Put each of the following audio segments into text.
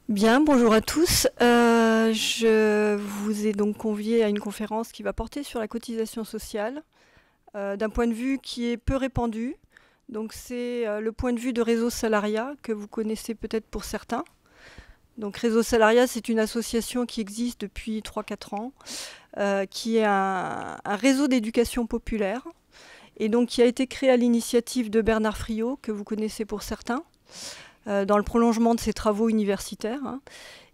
Bien, bonjour à tous. Je vous ai donc convié à une conférence qui va porter sur la cotisation sociale d'un point de vue qui est peu répandu. Donc c'est le point de vue de Réseau Salariat que vous connaissez peut-être pour certains. Donc Réseau Salariat, c'est une association qui existe depuis 3-4 ans, qui est un réseau d'éducation populaire et donc qui a été créé à l'initiative de Bernard Friot, que vous connaissez pour certains, dans le prolongement de ses travaux universitaires.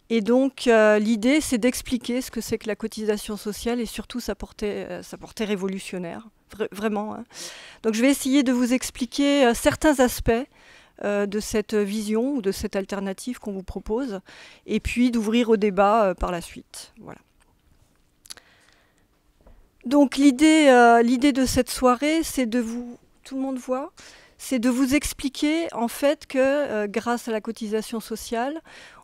Et donc l'idée, c'est d'expliquer ce que c'est que la cotisation sociale et surtout sa portée révolutionnaire, vraiment. Donc je vais essayer de vous expliquer certains aspects de cette vision ou de cette alternative qu'on vous propose, et puis d'ouvrir au débat par la suite. Voilà. Donc l'idée de cette soirée, c'est de vous... Tout le monde voit ? C'est de vous expliquer en fait que grâce à la cotisation sociale,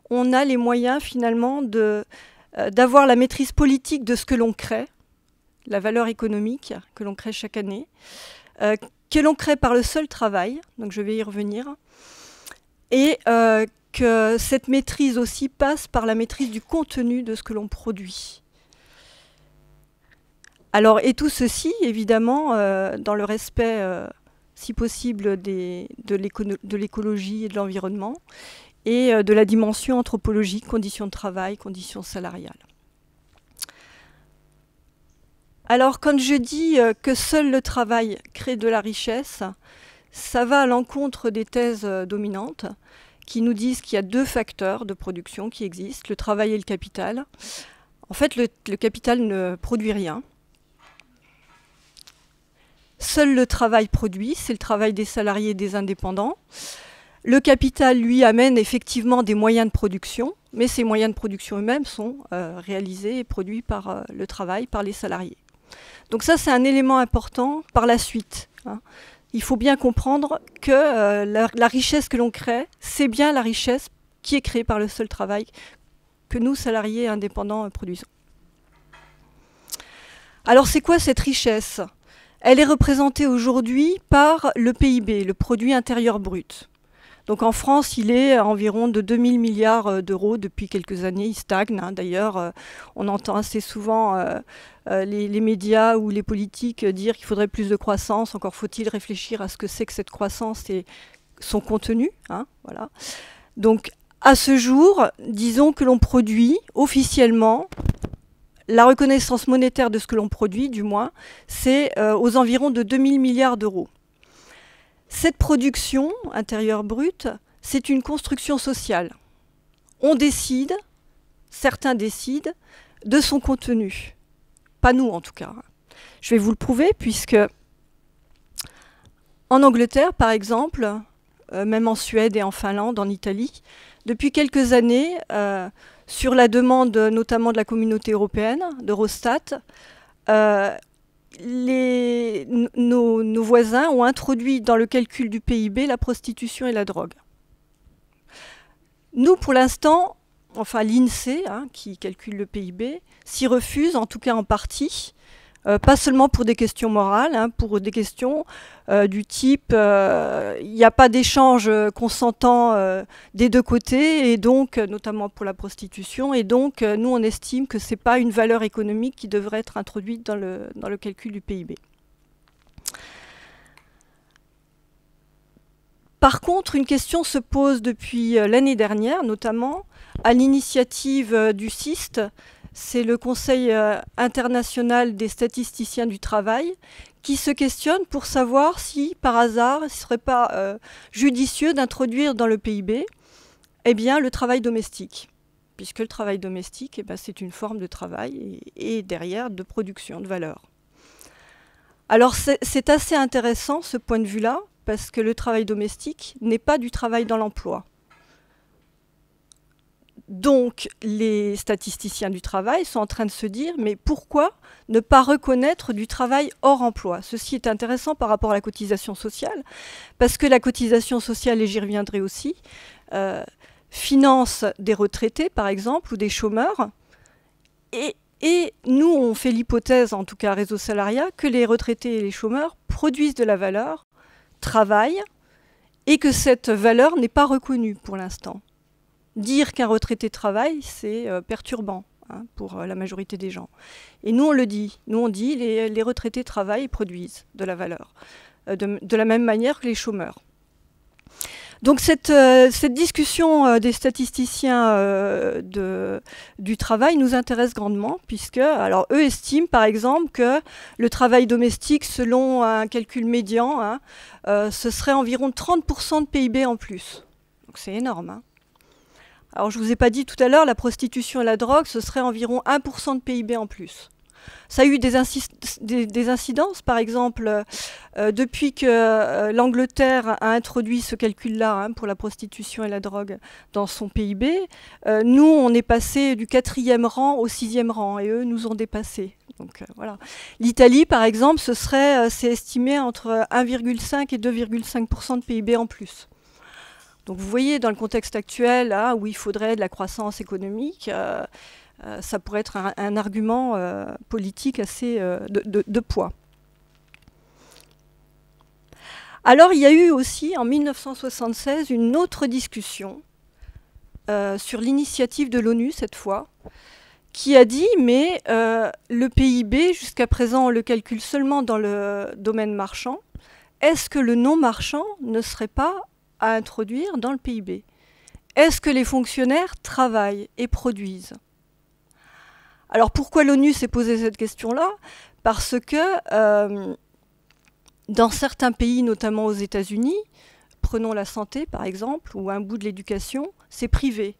on a les moyens finalement d'avoir la maîtrise politique de ce que l'on crée, la valeur économique que l'on crée chaque année, que l'on crée par le seul travail, donc je vais y revenir, et que cette maîtrise aussi passe par la maîtrise du contenu de ce que l'on produit. Alors, et tout ceci, évidemment, dans le respect... si possible, de l'écologie et de l'environnement, et de la dimension anthropologique, conditions de travail, conditions salariales. Alors, quand je dis que seul le travail crée de la richesse, ça va à l'encontre des thèses dominantes qui nous disent qu'il y a deux facteurs de production qui existent, le travail et le capital. En fait, le capital ne produit rien. Seul le travail produit, c'est le travail des salariés et des indépendants. Le capital, lui, amène effectivement des moyens de production, mais ces moyens de production eux-mêmes sont réalisés et produits par le travail, par les salariés. Donc ça, c'est un élément important par la suite. Il faut bien comprendre que la richesse que l'on crée, c'est bien la richesse qui est créée par le seul travail que nous, salariés et indépendants, produisons. Alors, c'est quoi cette richesse ? Elle est représentée aujourd'hui par le PIB, le produit intérieur brut. Donc en France, il est à environ de 2000 milliards d'euros depuis quelques années. Il stagne. D'ailleurs, on entend assez souvent les médias ou les politiques dire qu'il faudrait plus de croissance. Encore faut-il réfléchir à ce que c'est que cette croissance et son contenu. Voilà. Donc à ce jour, disons que l'on produit officiellement... La reconnaissance monétaire de ce que l'on produit, du moins, c'est aux environs de 2000 milliards d'euros. Cette production intérieure brute, c'est une construction sociale. On décide, certains décident, de son contenu. Pas nous, en tout cas. Je vais vous le prouver, puisque en Angleterre, par exemple, même en Suède et en Finlande, en Italie, depuis quelques années... sur la demande notamment de la communauté européenne, d'Eurostat, nos voisins ont introduit dans le calcul du PIB la prostitution et la drogue. Nous, pour l'instant, enfin l'INSEE, qui calcule le PIB, s'y refuse, en tout cas en partie, pas seulement pour des questions morales, pour des questions du type il n'y a pas d'échange consentant des deux côtés, et donc notamment pour la prostitution, et donc nous on estime que ce n'est pas une valeur économique qui devrait être introduite dans le calcul du PIB. Par contre, une question se pose depuis l'année dernière, notamment à l'initiative du CIST, c'est le Conseil international des statisticiens du travail, qui se questionne pour savoir si, par hasard, il ne serait pas judicieux d'introduire dans le PIB le travail domestique. Puisque le travail domestique, c'est une forme de travail et derrière de production de valeur. Alors c'est assez intéressant ce point de vue-là, parce que le travail domestique n'est pas du travail dans l'emploi. Donc, les statisticiens du travail sont en train de se dire, mais pourquoi ne pas reconnaître du travail hors emploi ? Ceci est intéressant par rapport à la cotisation sociale, parce que la cotisation sociale, et j'y reviendrai aussi, finance des retraités, par exemple, ou des chômeurs. Et nous, on fait l'hypothèse, en tout cas à Réseau Salariat, que les retraités et les chômeurs produisent de la valeur, travaillent, et que cette valeur n'est pas reconnue pour l'instant. Dire qu'un retraité travaille, c'est perturbant hein, pour la majorité des gens. Et nous, on le dit. Nous, on dit les retraités travaillent et produisent de la valeur, de la même manière que les chômeurs. Donc cette discussion des statisticiens du travail nous intéresse grandement, puisque alors, eux estiment par exemple que le travail domestique, selon un calcul médian, hein, ce serait environ 30% de PIB en plus. Donc c'est énorme. Hein. Alors je ne vous ai pas dit tout à l'heure, la prostitution et la drogue, ce serait environ 1% de PIB en plus. Ça a eu des incidences, par exemple, depuis que l'Angleterre a introduit ce calcul-là hein, pour la prostitution et la drogue dans son PIB. Nous, on est passé du 4e rang au 6e rang, et eux nous ont dépassés. Donc, voilà. L'Italie, par exemple, c'est estimé entre 1,5 et 2,5% de PIB en plus. Donc vous voyez, dans le contexte actuel, là, où il faudrait de la croissance économique, ça pourrait être un argument politique assez de poids. Alors il y a eu aussi, en 1976, une autre discussion sur l'initiative de l'ONU, cette fois, qui a dit, mais le PIB, jusqu'à présent, on le calcule seulement dans le domaine marchand. Est-ce que le non marchand ne serait pas à introduire dans le PIB? Est-ce que les fonctionnaires travaillent et produisent? Alors pourquoi l'ONU s'est posé cette question-là? Parce que dans certains pays, notamment aux États-Unis, prenons la santé par exemple, ou un bout de l'éducation, c'est privé.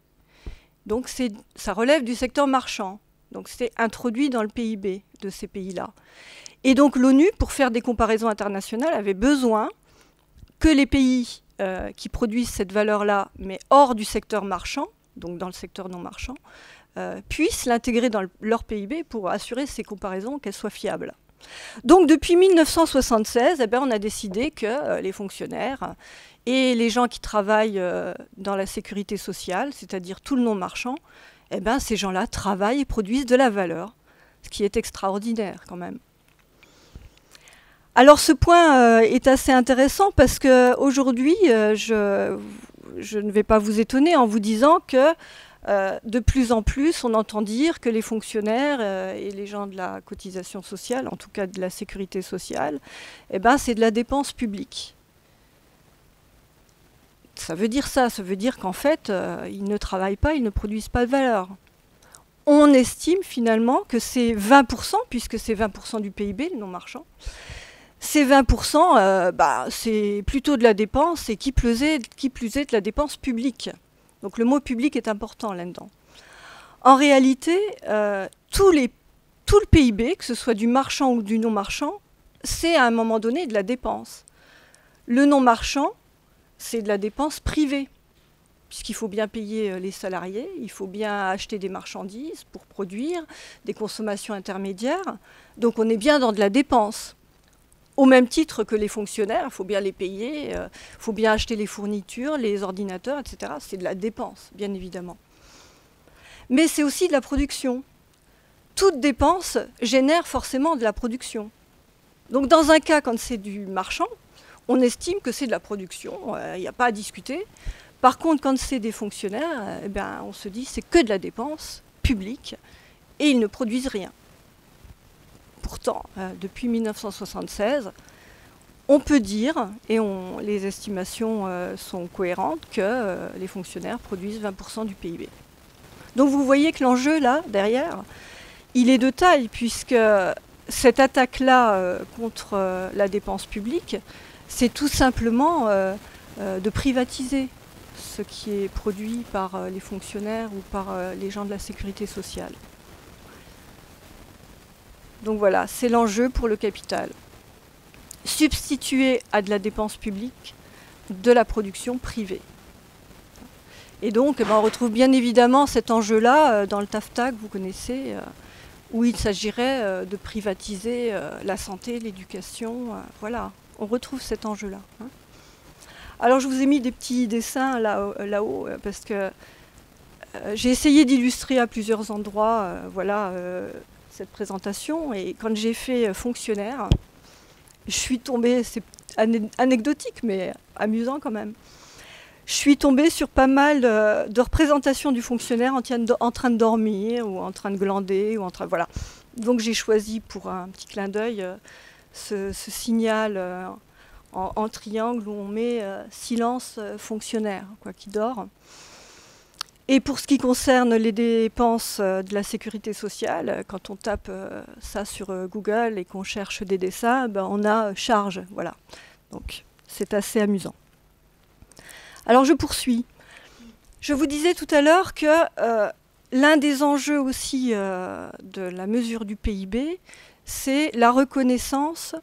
Donc ça relève du secteur marchand. Donc c'est introduit dans le PIB de ces pays-là. Et donc l'ONU, pour faire des comparaisons internationales, avait besoin que les pays qui produisent cette valeur-là, mais hors du secteur marchand, donc dans le secteur non marchand, puissent l'intégrer dans leur PIB pour assurer ces comparaisons, qu'elles soient fiables. Donc depuis 1976, eh ben, on a décidé que les fonctionnaires et les gens qui travaillent dans la sécurité sociale, c'est-à-dire tout le non marchand, eh ben, ces gens-là travaillent et produisent de la valeur, ce qui est extraordinaire quand même. Alors ce point est assez intéressant parce qu'aujourd'hui, je ne vais pas vous étonner en vous disant que de plus en plus, on entend dire que les fonctionnaires et les gens de la cotisation sociale, en tout cas de la sécurité sociale, eh ben, c'est de la dépense publique. Ça veut dire ça veut dire qu'en fait, ils ne travaillent pas, ils ne produisent pas de valeur. On estime finalement que c'est 20%, puisque c'est 20% du PIB, le non marchand. Ces 20%, c'est plutôt de la dépense, et qui plus est de la dépense publique. Donc le mot public est important là-dedans. En réalité, tout le PIB, que ce soit du marchand ou du non marchand, c'est à un moment donné de la dépense. Le non marchand, c'est de la dépense privée, puisqu'il faut bien payer les salariés, il faut bien acheter des marchandises pour produire, des consommations intermédiaires. Donc on est bien dans de la dépense. Au même titre que les fonctionnaires, il faut bien les payer, il faut bien acheter les fournitures, les ordinateurs, etc. C'est de la dépense, bien évidemment. Mais c'est aussi de la production. Toute dépense génère forcément de la production. Donc dans un cas, quand c'est du marchand, on estime que c'est de la production, il n'y a pas à discuter. Par contre, quand c'est des fonctionnaires, eh ben, on se dit c'est que de la dépense publique et ils ne produisent rien. Pourtant, depuis 1976, on peut dire, et les estimations sont cohérentes, que les fonctionnaires produisent 20% du PIB. Donc vous voyez que l'enjeu, là, derrière, il est de taille, puisque cette attaque-là contre la dépense publique, c'est tout simplement de privatiser ce qui est produit par les fonctionnaires ou par les gens de la sécurité sociale. Donc voilà, c'est l'enjeu pour le capital. Substituer à de la dépense publique de la production privée. Et donc, on retrouve bien évidemment cet enjeu-là dans le TAFTA que vous connaissez, où il s'agirait de privatiser la santé, l'éducation. Voilà, on retrouve cet enjeu-là. Hein. Alors, je vous ai mis des petits dessins là-haut, parce que j'ai essayé d'illustrer à plusieurs endroits, cette présentation, et quand j'ai fait fonctionnaire, je suis tombée, c'est anecdotique mais amusant quand même, je suis tombée sur pas mal de représentations du fonctionnaire en train de dormir ou en train de glander. Voilà. Donc j'ai choisi pour un petit clin d'œil ce signal en triangle où on met silence fonctionnaire, quoi, qui dort. Et pour ce qui concerne les dépenses de la sécurité sociale, quand on tape ça sur Google et qu'on cherche des dessins, ben, on a charge. Voilà. Donc c'est assez amusant. Alors je poursuis. Je vous disais tout à l'heure que l'un des enjeux aussi de la mesure du PIB, c'est la reconnaissance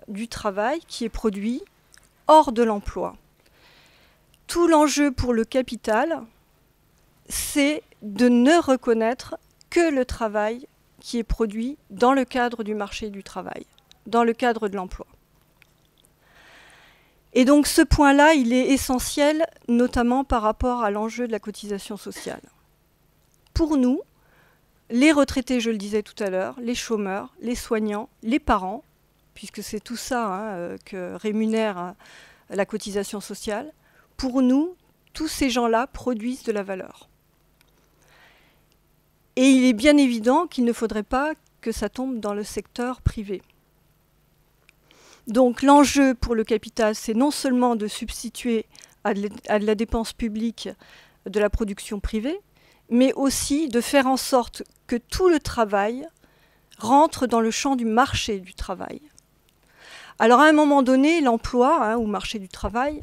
du travail qui est produit hors de l'emploi. Tout l'enjeu pour le capital, c'est de ne reconnaître que le travail qui est produit dans le cadre du marché du travail, dans le cadre de l'emploi. Et donc ce point-là, il est essentiel, notamment par rapport à l'enjeu de la cotisation sociale. Pour nous, les retraités, je le disais tout à l'heure, les chômeurs, les soignants, les parents, puisque c'est tout ça que rémunère la cotisation sociale, pour nous, tous ces gens-là produisent de la valeur. Et il est bien évident qu'il ne faudrait pas que ça tombe dans le secteur privé. Donc l'enjeu pour le capital, c'est non seulement de substituer à de la dépense publique de la production privée, mais aussi de faire en sorte que tout le travail rentre dans le champ du marché du travail. Alors à un moment donné, l'emploi, ou marché du travail,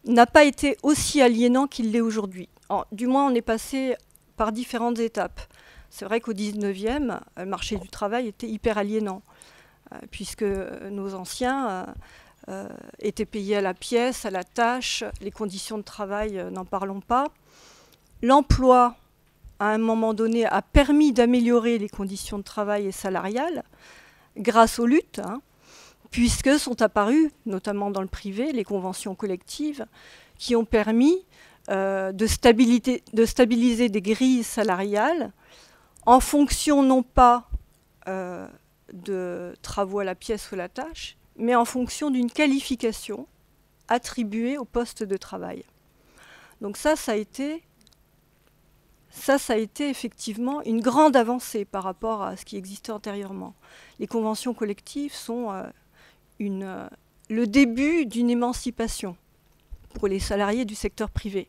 n'a pas été aussi aliénant qu'il l'est aujourd'hui. Du moins, on est passé par différentes étapes. C'est vrai qu'au 19e, le marché du travail était hyper aliénant, puisque nos anciens étaient payés à la pièce, à la tâche, les conditions de travail, n'en parlons pas. L'emploi, à un moment donné, a permis d'améliorer les conditions de travail et salariales grâce aux luttes, puisque sont apparues, notamment dans le privé, les conventions collectives qui ont permis de stabiliser des grilles salariales en fonction non pas de travaux à la pièce ou à la tâche, mais en fonction d'une qualification attribuée au poste de travail. Donc ça a été effectivement une grande avancée par rapport à ce qui existait antérieurement. Les conventions collectives sont le début d'une émancipation pour les salariés du secteur privé.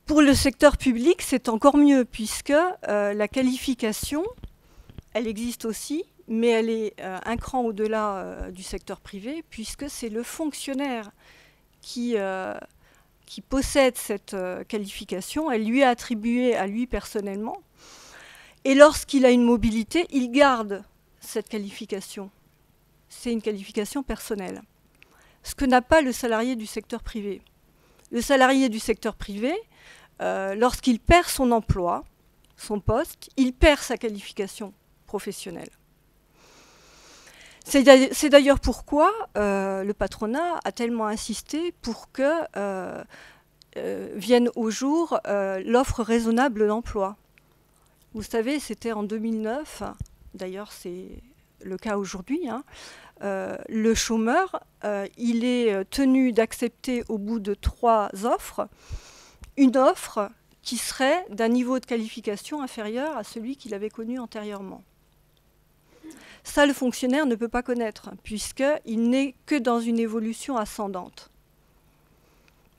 Pour le secteur public, c'est encore mieux, puisque la qualification, elle existe aussi, mais elle est un cran au-delà du secteur privé, puisque c'est le fonctionnaire qui possède cette qualification. Elle lui est attribuée à lui personnellement. Et lorsqu'il a une mobilité, il garde cette qualification. C'est une qualification personnelle. Ce que n'a pas le salarié du secteur privé. Le salarié du secteur privé, lorsqu'il perd son emploi, son poste, il perd sa qualification professionnelle. C'est d'ailleurs pourquoi le patronat a tellement insisté pour que vienne au jour l'offre raisonnable d'emploi. Vous savez, c'était en 2009, d'ailleurs c'est le cas aujourd'hui, le chômeur, il est tenu d'accepter au bout de 3 offres, une offre qui serait d'un niveau de qualification inférieur à celui qu'il avait connu antérieurement. Ça, le fonctionnaire ne peut pas connaître, puisqu'il n'est que dans une évolution ascendante.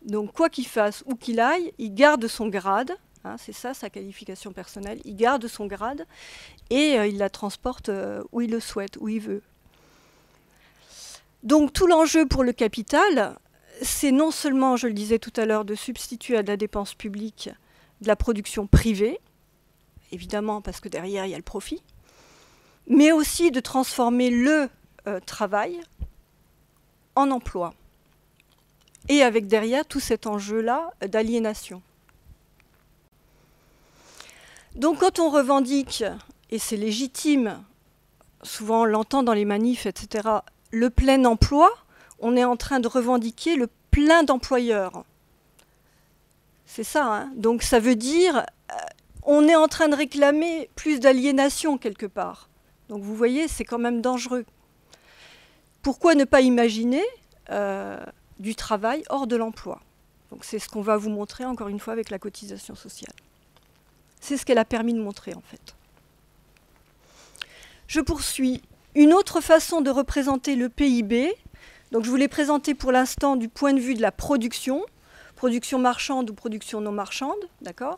Donc, quoi qu'il fasse, où qu'il aille, il garde son grade, c'est ça sa qualification personnelle, il garde son grade et il la transporte où il le souhaite, où il veut. Donc, tout l'enjeu pour le capital, c'est non seulement, je le disais tout à l'heure, de substituer à de la dépense publique de la production privée, évidemment parce que derrière il y a le profit, mais aussi de transformer le travail en emploi. Et avec derrière tout cet enjeu-là d'aliénation. Donc quand on revendique, et c'est légitime, souvent on l'entend dans les manifs, etc., le plein emploi, on est en train de revendiquer le plein d'employeurs. C'est ça, Donc ça veut dire, on est en train de réclamer plus d'aliénation quelque part. Donc vous voyez, c'est quand même dangereux. Pourquoi ne pas imaginer du travail hors de l'emploi? Donc c'est ce qu'on va vous montrer encore une fois avec la cotisation sociale. C'est ce qu'elle a permis de montrer en fait. Je poursuis. Une autre façon de représenter le PIB, donc je vous l'ai présenté pour l'instant du point de vue de la production marchande ou production non marchande, d'accord ?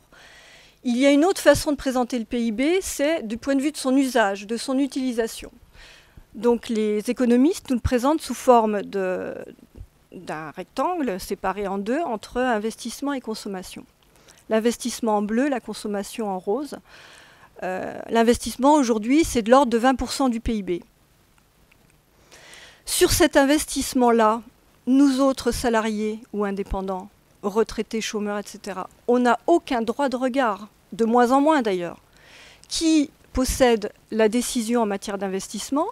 Il y a une autre façon de présenter le PIB, c'est du point de vue de son usage, de son utilisation. Donc les économistes nous le présentent sous forme d'un rectangle séparé en deux entre investissement et consommation. L'investissement en bleu, la consommation en rose. L'investissement aujourd'hui, c'est de l'ordre de 20% du PIB. Sur cet investissement-là, nous autres salariés ou indépendants, retraités, chômeurs, etc., on n'a aucun droit de regard, de moins en moins d'ailleurs. Qui possède la décision en matière d'investissement?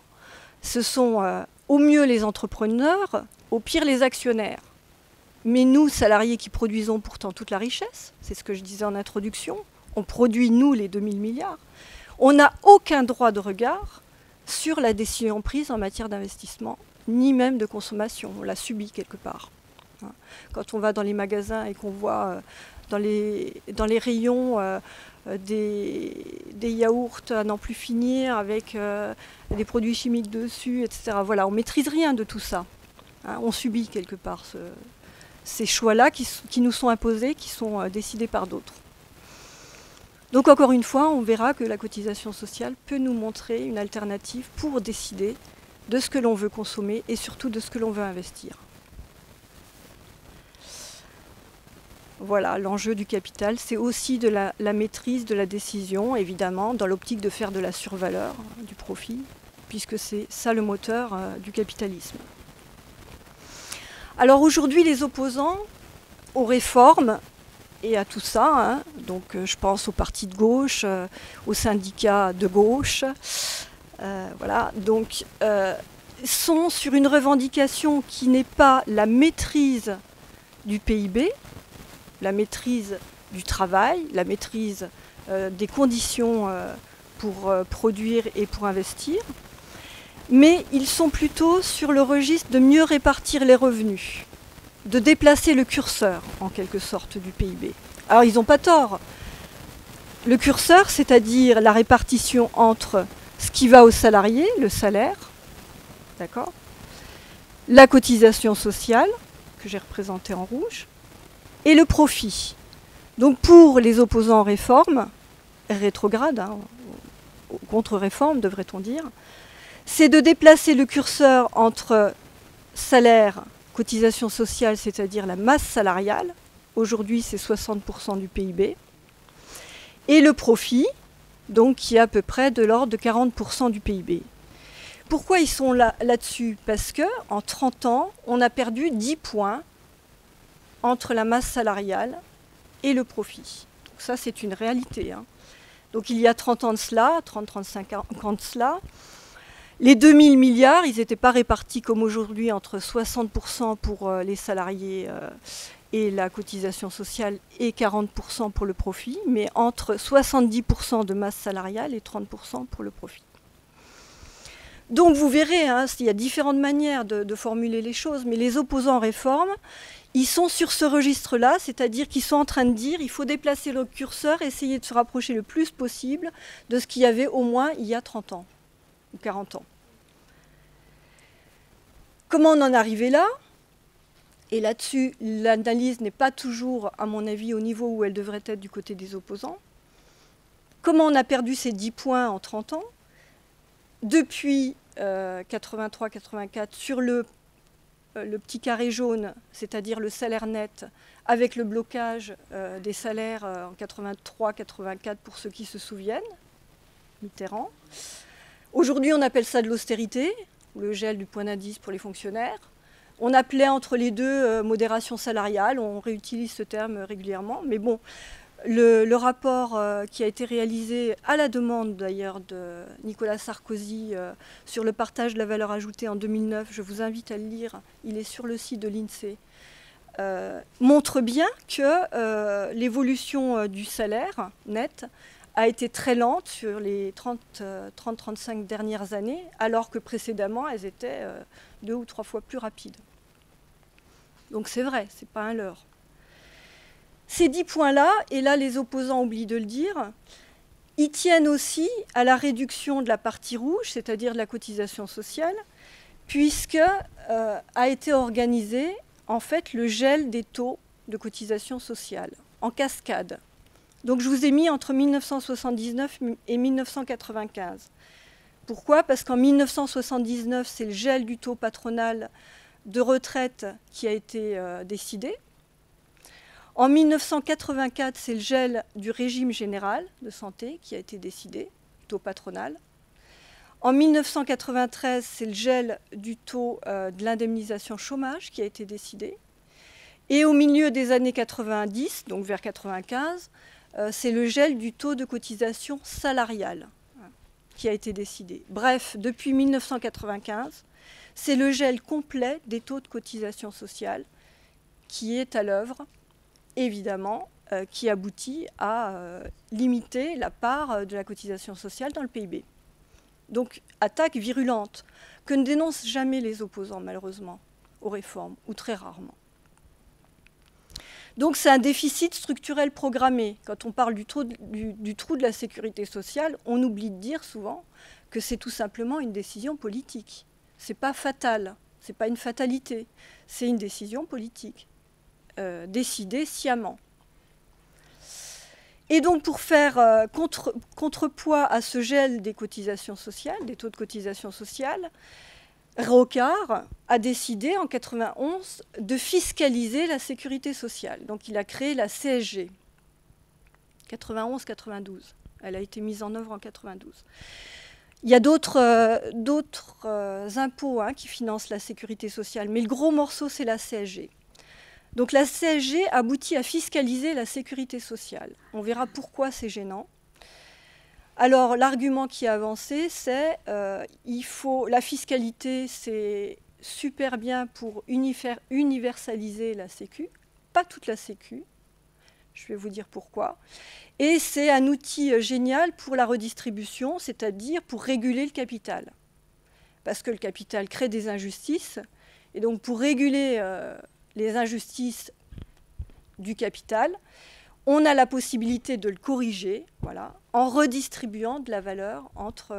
Ce sont au mieux les entrepreneurs, au pire les actionnaires. Mais nous, salariés qui produisons pourtant toute la richesse, c'est ce que je disais en introduction, on produit, nous, les 2000 milliards, on n'a aucun droit de regard sur la décision prise en matière d'investissement, ni même de consommation. On l'a subi quelque part. Quand on va dans les magasins et qu'on voit dans les rayons des yaourts à n'en plus finir avec des produits chimiques dessus, etc. Voilà, on ne maîtrise rien de tout ça. On subit quelque part ces choix-là qui nous sont imposés, qui sont décidés par d'autres. Donc encore une fois, on verra que la cotisation sociale peut nous montrer une alternative pour décider de ce que l'on veut consommer et surtout de ce que l'on veut investir. Voilà, l'enjeu du capital, c'est aussi de la maîtrise de la décision, évidemment, dans l'optique de faire de la survaleur, du profit, puisque c'est ça le moteur du capitalisme. Alors aujourd'hui, les opposants aux réformes et à tout ça, donc je pense aux partis de gauche, aux syndicats de gauche, voilà, donc sont sur une revendication qui n'est pas la maîtrise du PIB, la maîtrise du travail, la maîtrise des conditions pour produire et pour investir, mais ils sont plutôt sur le registre de mieux répartir les revenus, de déplacer le curseur, en quelque sorte, du PIB. Alors, ils n'ont pas tort. Le curseur, c'est-à-dire la répartition entre ce qui va aux salariés, le salaire, d'accord, la cotisation sociale, que j'ai représentée en rouge, et le profit. Donc, pour les opposants aux réformes, rétrogrades, contre-réformes, devrait-on dire, c'est de déplacer le curseur entre salaire, cotisation sociale, c'est-à-dire la masse salariale, aujourd'hui c'est 60% du PIB, et le profit, donc qui est à peu près de l'ordre de 40% du PIB. Pourquoi ils sont là-dessus? Parce qu'en 30 ans, on a perdu 10 points entre la masse salariale et le profit. Donc ça, c'est une réalité. Donc il y a 30 ans de cela, 30-35 ans de cela, les 2000 milliards, ils n'étaient pas répartis comme aujourd'hui entre 60% pour les salariés et la cotisation sociale et 40% pour le profit, mais entre 70% de masse salariale et 30% pour le profit. Donc vous verrez, il y a différentes manières de formuler les choses, mais les opposants aux réformes, ils sont sur ce registre-là, c'est-à-dire qu'ils sont en train de dire il faut déplacer le curseur, essayer de se rapprocher le plus possible de ce qu'il y avait au moins il y a 30 ans ou 40 ans. Comment on en est arrivé là? Et là-dessus, l'analyse n'est pas toujours, à mon avis, au niveau où elle devrait être du côté des opposants. Comment on a perdu ces 10 points en 30 ans? Depuis 83-84, sur le petit carré jaune, c'est-à-dire le salaire net, avec le blocage des salaires en 83-84 pour ceux qui se souviennent, Mitterrand. Aujourd'hui, on appelle ça de l'austérité, ou le gel du point d'indice pour les fonctionnaires. On appelait entre les deux modération salariale, on réutilise ce terme régulièrement, mais bon, le rapport qui a été réalisé à la demande d'ailleurs de Nicolas Sarkozy sur le partage de la valeur ajoutée en 2009, je vous invite à le lire, il est sur le site de l'INSEE, montre bien que l'évolution du salaire net a été très lente sur les 30-35 dernières années, alors que précédemment, elles étaient 2 ou 3 fois plus rapides. Donc c'est vrai, c'est pas un leurre. Ces 10 points-là, et là les opposants oublient de le dire, ils tiennent aussi à la réduction de la partie rouge, c'est-à-dire de la cotisation sociale, puisque a été organisé en fait le gel des taux de cotisation sociale en cascade. Donc je vous ai mis entre 1979 et 1995. Pourquoi? Parce qu'en 1979, c'est le gel du taux patronal de retraite qui a été décidé. En 1984, c'est le gel du régime général de santé qui a été décidé, taux patronal. En 1993, c'est le gel du taux de l'indemnisation chômage qui a été décidé. Et au milieu des années 90, donc vers 95, c'est le gel du taux de cotisation salariale qui a été décidé. Bref, depuis 1995, c'est le gel complet des taux de cotisation sociale qui est à l'œuvre, évidemment, qui aboutit à limiter la part de la cotisation sociale dans le PIB. Donc, attaque virulente que ne dénoncent jamais les opposants, malheureusement, aux réformes, ou très rarement. Donc, c'est un déficit structurel programmé. Quand on parle du trou de la sécurité sociale, on oublie de dire souvent que c'est tout simplement une décision politique. Ce n'est pas fatal, ce n'est pas une fatalité, c'est une décision politique, décidée sciemment. Et donc, pour faire contrepoids à ce gel des cotisations sociales, des taux de cotisation sociale, Rocard a décidé en 1991 de fiscaliser la sécurité sociale. Donc, il a créé la CSG, 91-92. Elle a été mise en œuvre en 1992. Il y a d'autres impôts qui financent la sécurité sociale, mais le gros morceau, c'est la CSG. Donc la CSG aboutit à fiscaliser la sécurité sociale. On verra pourquoi c'est gênant. Alors l'argument qui est avancé, c'est la fiscalité, c'est super bien pour universaliser la Sécu, pas toute la Sécu, je vais vous dire pourquoi. Et c'est un outil génial pour la redistribution, c'est-à-dire pour réguler le capital. Parce que le capital crée des injustices, et donc pour réguler les injustices du capital, on a la possibilité de le corriger, voilà, en redistribuant de la valeur entre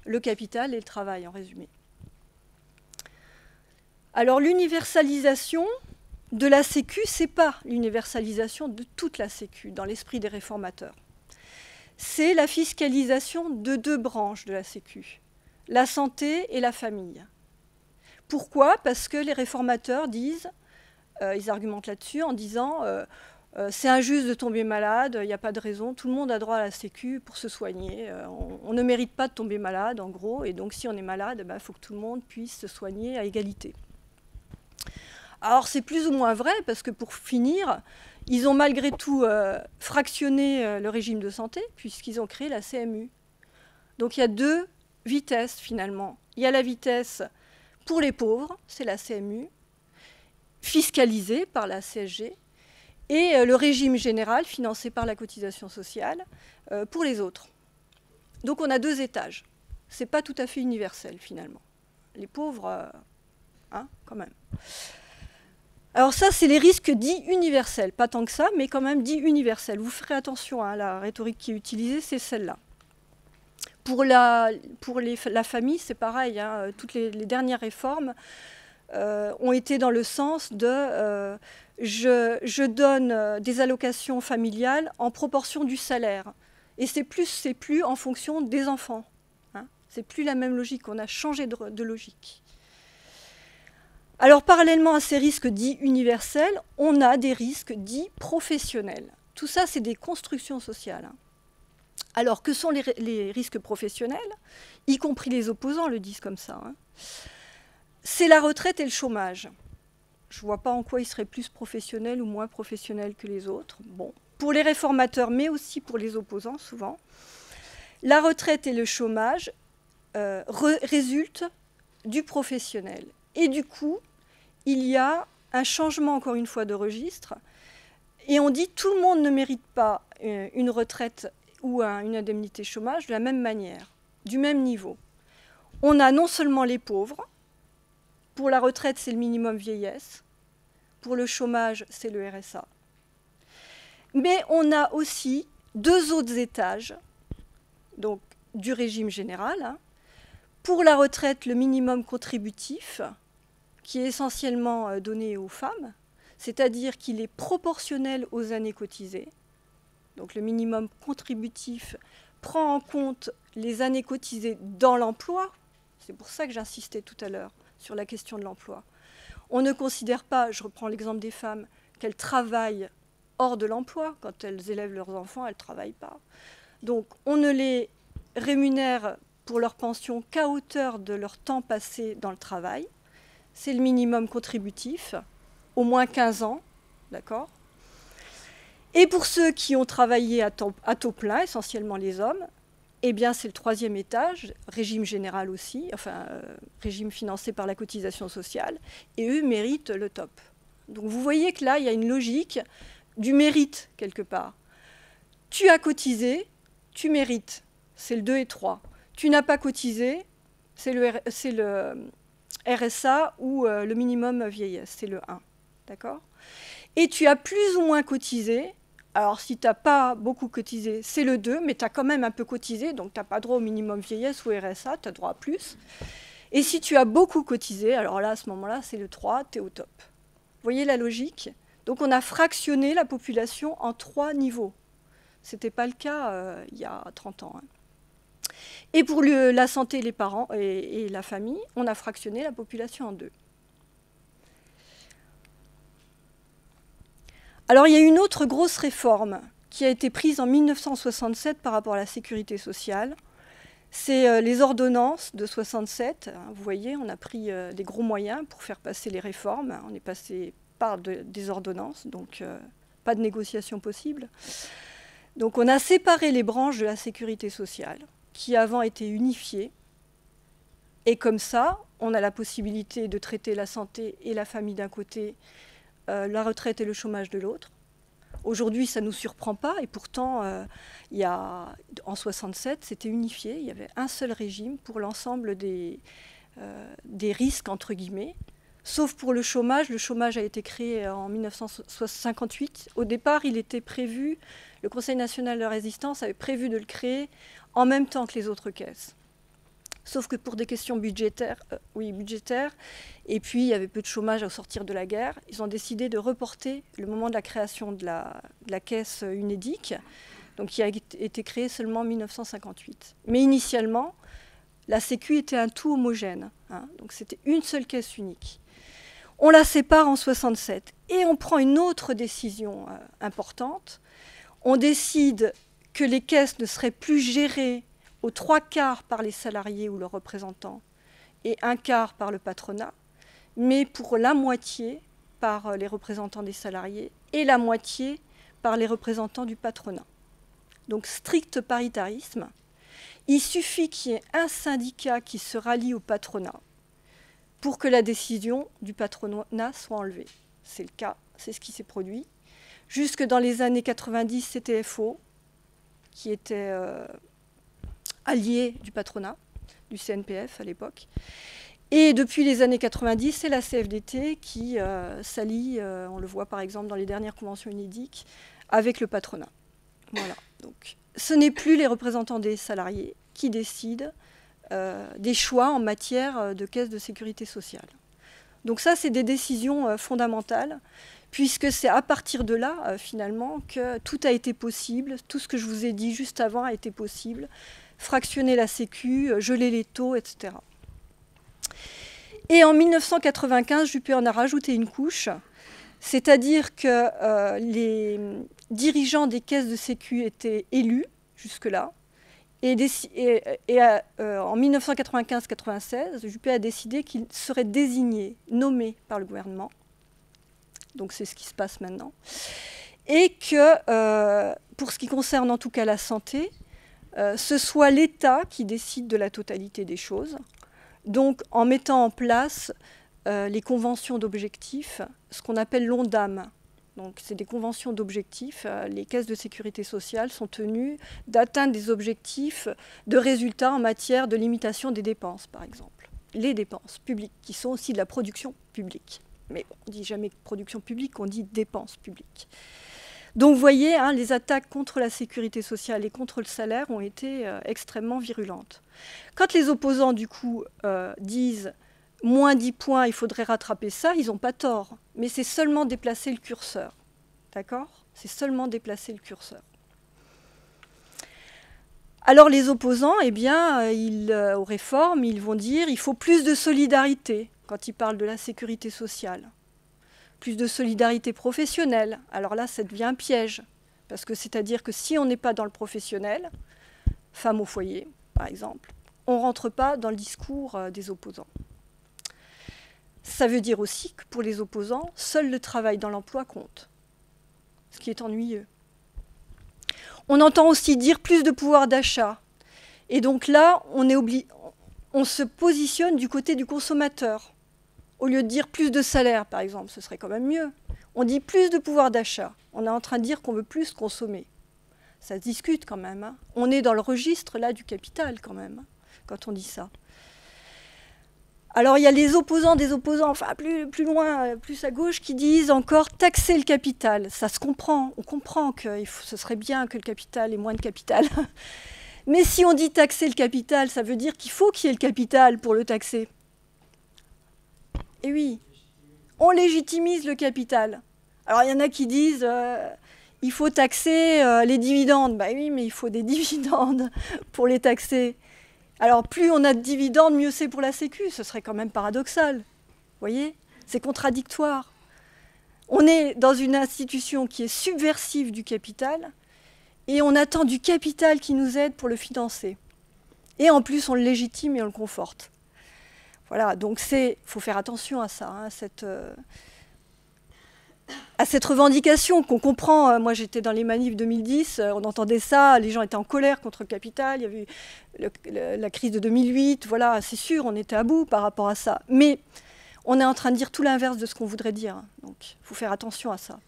le capital et le travail, en résumé. Alors l'universalisation de la Sécu, ce n'est pas l'universalisation de toute la Sécu dans l'esprit des réformateurs. C'est la fiscalisation de 2 branches de la Sécu, la santé et la famille. Pourquoi? Parce que les réformateurs disent, ils argumentent là-dessus en disant c'est injuste de tomber malade, il n'y a pas de raison, tout le monde a droit à la Sécu pour se soigner, on ne mérite pas de tomber malade en gros, et donc si on est malade, il faut que tout le monde puisse se soigner à égalité. Alors c'est plus ou moins vrai, parce que pour finir, ils ont malgré tout fractionné le régime de santé, puisqu'ils ont créé la CMU. Donc il y a 2 vitesses finalement. Il y a la vitesse pour les pauvres, c'est la CMU, fiscalisée par la CSG, et le régime général financé par la cotisation sociale pour les autres. Donc on a 2 étages. Ce n'est pas tout à fait universel finalement. Les pauvres, quand même. Alors ça, c'est les risques dits universels. Pas tant que ça, mais quand même dits universels. Vous ferez attention, la rhétorique qui est utilisée, c'est celle-là. Pour la famille, c'est pareil. Toutes les dernières réformes ont été dans le sens de je donne des allocations familiales en proportion du salaire. Et c'est plus en fonction des enfants. C'est plus la même logique. On a changé de logique. Alors, parallèlement à ces risques dits universels, on a des risques dits professionnels. Tout ça, c'est des constructions sociales. Alors, que sont les risques professionnels? Y compris les opposants le disent comme ça. C'est la retraite et le chômage. Je ne vois pas en quoi ils seraient plus professionnels ou moins professionnels que les autres. Bon, pour les réformateurs, mais aussi pour les opposants, souvent. La retraite et le chômage résultent du professionnel. Et du coup, il y a un changement, encore une fois, de registre. Et on dit tout le monde ne mérite pas une retraite ou une indemnité chômage de la même manière, du même niveau. On a non seulement les pauvres, pour la retraite, c'est le minimum vieillesse, pour le chômage, c'est le RSA. Mais on a aussi 2 autres étages, donc du régime général. Hein. Pour la retraite, le minimum contributif, qui est essentiellement donné aux femmes, c'est-à-dire qu'il est proportionnel aux années cotisées. Donc le minimum contributif prend en compte les années cotisées dans l'emploi. C'est pour ça que j'insistais tout à l'heure sur la question de l'emploi. On ne considère pas, je reprends l'exemple des femmes, qu'elles travaillent hors de l'emploi. Quand elles élèvent leurs enfants, elles ne travaillent pas. Donc on ne les rémunère pour leur pension qu'à hauteur de leur temps passé dans le travail. C'est le minimum contributif, au moins 15 ans, d'accord ? Et pour ceux qui ont travaillé à taux plein, essentiellement les hommes, eh bien c'est le 3e étage, régime général aussi, enfin régime financé par la cotisation sociale, et eux méritent le top. Donc vous voyez que là, il y a une logique du mérite quelque part. Tu as cotisé, tu mérites, c'est le 2 et 3. Tu n'as pas cotisé, c'est le RSA ou le minimum vieillesse, c'est le 1. D'accord ? Et tu as plus ou moins cotisé. Alors, si tu n'as pas beaucoup cotisé, c'est le 2, mais tu as quand même un peu cotisé, donc tu n'as pas droit au minimum vieillesse ou RSA, tu as droit à plus. Et si tu as beaucoup cotisé, alors là, à ce moment-là, c'est le 3, tu es au top. Vous voyez la logique ? Donc, on a fractionné la population en 3 niveaux. Ce n'était pas le cas il y a 30 ans. Hein. Et pour la santé, les parents et la famille, on a fractionné la population en 2. Alors, il y a une autre grosse réforme qui a été prise en 1967 par rapport à la sécurité sociale. C'est les ordonnances de 67. Vous voyez, on a pris des gros moyens pour faire passer les réformes. On est passé par des ordonnances, donc pas de négociation possible. Donc, on a séparé les branches de la sécurité sociale qui avant étaient unifiées. Et comme ça, on a la possibilité de traiter la santé et la famille d'un côté, la retraite et le chômage de l'autre. Aujourd'hui, ça ne nous surprend pas, et pourtant, en 67, c'était unifié. Il y avait un seul régime pour l'ensemble des risques, entre guillemets, sauf pour le chômage. Le chômage a été créé en 1958. Au départ, il était prévu, le Conseil national de résistance avait prévu de le créer en même temps que les autres caisses. Sauf que pour des questions budgétaires, et puis il y avait peu de chômage au sortir de la guerre, ils ont décidé de reporter le moment de la création de la caisse UNEDIC, donc qui a été créée seulement en 1958. Mais initialement, la Sécu était un tout homogène, hein, donc c'était une seule caisse unique. On la sépare en 67 et on prend une autre décision importante. On décide que les caisses ne seraient plus gérées aux 3/4 par les salariés ou leurs représentants et 1/4 par le patronat, mais pour la moitié par les représentants des salariés et la moitié par les représentants du patronat. Donc strict paritarisme. Il suffit qu'il y ait un syndicat qui se rallie au patronat pour que la décision du patronat soit enlevée. C'est le cas, c'est ce qui s'est produit. Jusque dans les années 90, c'était FO, qui était allié du patronat, du CNPF à l'époque. Et depuis les années 90, c'est la CFDT qui s'allie, on le voit par exemple dans les dernières conventions UNEDIC, avec le patronat. Voilà. Donc, ce n'est plus les représentants des salariés qui décident des choix en matière de caisse de sécurité sociale. Donc ça, c'est des décisions fondamentales, puisque c'est à partir de là, finalement, que tout a été possible, tout ce que je vous ai dit juste avant a été possible, fractionner la Sécu, geler les taux, etc. Et en 1995, Juppé en a rajouté une couche, c'est-à-dire que les dirigeants des caisses de Sécu étaient élus jusque-là, et en 1995-96, Juppé a décidé qu'ils seraient désignés, nommés par le gouvernement. Donc c'est ce qui se passe maintenant. Et que, pour ce qui concerne en tout cas la santé, ce soit l'État qui décide de la totalité des choses. Donc en mettant en place les conventions d'objectifs, ce qu'on appelle l'ONDAM. Donc c'est des conventions d'objectifs. Les caisses de sécurité sociale sont tenues d'atteindre des objectifs de résultats en matière de limitation des dépenses, par exemple. Les dépenses publiques, qui sont aussi de la production publique. Mais on ne dit jamais production publique, on dit dépenses publiques. Donc vous voyez, hein, les attaques contre la sécurité sociale et contre le salaire ont été extrêmement virulentes. Quand les opposants, du coup, disent « moins 10 points, il faudrait rattraper ça », ils n'ont pas tort. Mais c'est seulement déplacer le curseur. D'accord ? C'est seulement déplacer le curseur. Alors les opposants, eh bien, aux réformes, ils vont dire il faut plus de solidarité quand ils parlent de la sécurité sociale. Plus de solidarité professionnelle. Alors là, ça devient un piège. Parce que c'est-à-dire que si on n'est pas dans le professionnel, femme au foyer, par exemple, on ne rentre pas dans le discours des opposants. Ça veut dire aussi que pour les opposants, seul le travail dans l'emploi compte. Ce qui est ennuyeux. On entend aussi dire plus de pouvoir d'achat. Et donc là, on se positionne du côté du consommateur. Au lieu de dire plus de salaire, par exemple, ce serait quand même mieux. On dit plus de pouvoir d'achat. On est en train de dire qu'on veut plus consommer. Ça se discute quand même. Hein. On est dans le registre là du capital quand même, hein, quand on dit ça. Alors il y a les opposants des opposants, enfin plus loin, plus à gauche, qui disent encore taxer le capital. Ça se comprend, on comprend que ce serait bien que le capital ait moins de capital. Mais si on dit taxer le capital, ça veut dire qu'il faut qu'il y ait le capital pour le taxer. Et oui, on légitimise le capital. Alors il y en a qui disent il faut taxer les dividendes. Ben oui, mais il faut des dividendes pour les taxer. Alors, plus on a de dividendes, mieux c'est pour la Sécu. Ce serait quand même paradoxal. Vous voyez ? C'est contradictoire. On est dans une institution qui est subversive du capital et on attend du capital qui nous aide pour le financer. Et en plus, on le légitime et on le conforte. Voilà, donc il faut faire attention à ça, hein, à cette revendication qu'on comprend. Moi, j'étais dans les manifs 2010, on entendait ça, les gens étaient en colère contre le capital, il y avait eu la crise de 2008, voilà, c'est sûr, on était à bout par rapport à ça. Mais on est en train de dire tout l'inverse de ce qu'on voudrait dire, hein, donc il faut faire attention à ça.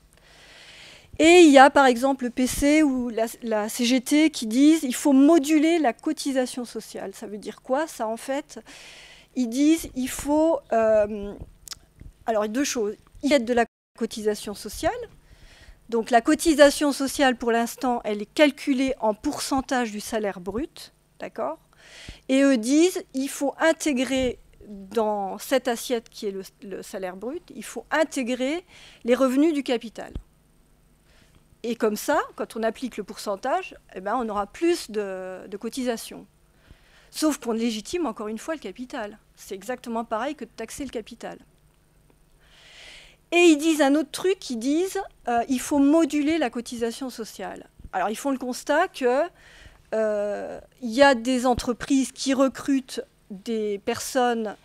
Et il y a par exemple le PC ou la CGT qui disent qu'il faut moduler la cotisation sociale. Ça veut dire quoi, ça, en fait? Ils disent qu'il faut... alors, deux choses. Il y a de la cotisation sociale. Donc la cotisation sociale, pour l'instant, elle est calculée en pourcentage du salaire brut. D'accord ? Et eux disent qu'il faut intégrer dans cette assiette qui est le salaire brut, il faut intégrer les revenus du capital. Et comme ça, quand on applique le pourcentage, eh ben, on aura plus de cotisations. Sauf qu'on légitime encore une fois le capital. C'est exactement pareil que de taxer le capital. Et ils disent un autre truc, ils disent il faut moduler la cotisation sociale. Alors ils font le constat que y a des entreprises qui recrutent des personnes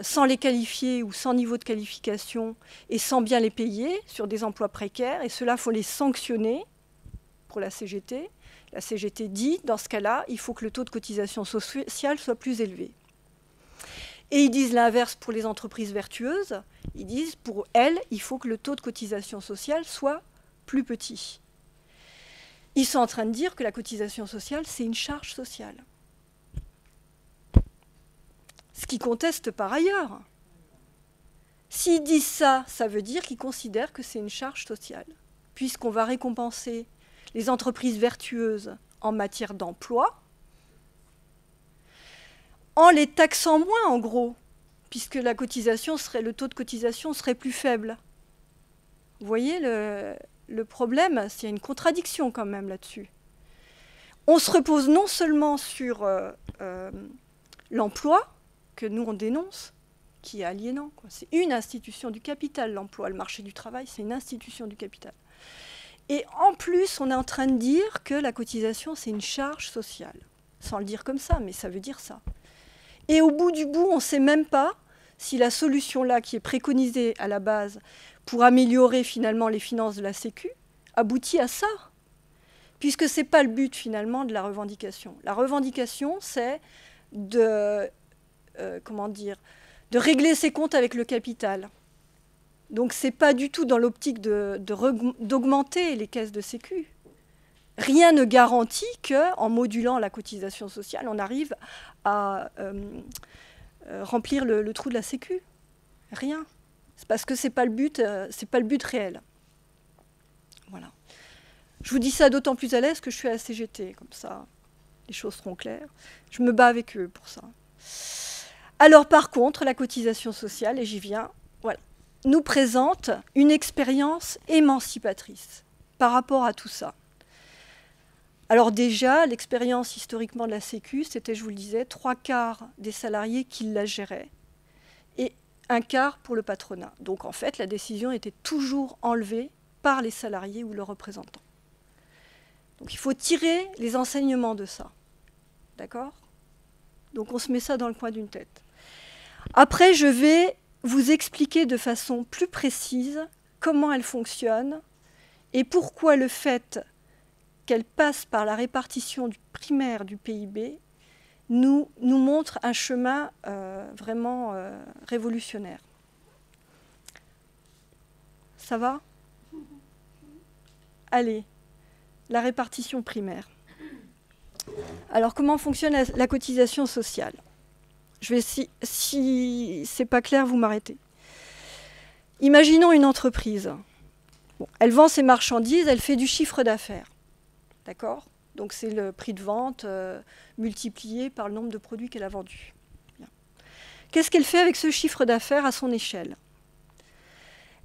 sans les qualifier ou sans niveau de qualification et sans bien les payer sur des emplois précaires. Et cela, il faut les sanctionner pour la CGT. La CGT dit, dans ce cas-là, il faut que le taux de cotisation sociale soit plus élevé. Et ils disent l'inverse pour les entreprises vertueuses. Ils disent, pour elles, il faut que le taux de cotisation sociale soit plus petit. Ils sont en train de dire que la cotisation sociale, c'est une charge sociale. Ce qu'ils contestent par ailleurs. S'ils disent ça, ça veut dire qu'ils considèrent que c'est une charge sociale, puisqu'on va récompenser les entreprises vertueuses en matière d'emploi, en les taxant moins, en gros, puisque le taux de cotisation serait plus faible. Vous voyez le problème, c'est une contradiction quand même là-dessus. On se repose non seulement sur l'emploi, que nous on dénonce, qui est aliénant. C'est une institution du capital, l'emploi, le marché du travail, c'est une institution du capital. Et en plus, on est en train de dire que la cotisation, c'est une charge sociale. Sans le dire comme ça, mais ça veut dire ça. Et au bout du bout, on ne sait même pas si la solution là, qui est préconisée à la base pour améliorer finalement les finances de la Sécu, aboutit à ça. Puisque ce n'est pas le but finalement de la revendication. La revendication, c'est de régler ses comptes avec le capital. Donc ce n'est pas du tout dans l'optique d'augmenter les caisses de Sécu. Rien ne garantit qu'en modulant la cotisation sociale, on arrive à remplir le trou de la Sécu. Rien. C'est parce que ce n'est pas le but réel. Voilà. Je vous dis ça d'autant plus à l'aise que je suis à la CGT, comme ça, les choses seront claires. Je me bats avec eux pour ça. Alors par contre, la cotisation sociale, et j'y viens, voilà, nous présente une expérience émancipatrice par rapport à tout ça. Alors déjà, l'expérience historiquement de la Sécu, c'était, je vous le disais, 3/4 des salariés qui la géraient et 1/4 pour le patronat. Donc en fait, la décision était toujours enlevée par les salariés ou leurs représentants. Donc il faut tirer les enseignements de ça. D'accord ? Donc on se met ça dans le coin d'une tête. Après, je vais vous expliquer de façon plus précise comment elle fonctionne et pourquoi le fait qu'elle passe par la répartition primaire du PIB nous montre un chemin vraiment révolutionnaire. Ça va ? Allez, la répartition primaire. Alors, comment fonctionne la cotisation sociale ? Je vais, si c'est pas clair, vous m'arrêtez. Imaginons une entreprise. Bon, elle vend ses marchandises, elle fait du chiffre d'affaires. D'accord ? Donc c'est le prix de vente multiplié par le nombre de produits qu'elle a vendus. Qu'est-ce qu'elle fait avec ce chiffre d'affaires à son échelle ?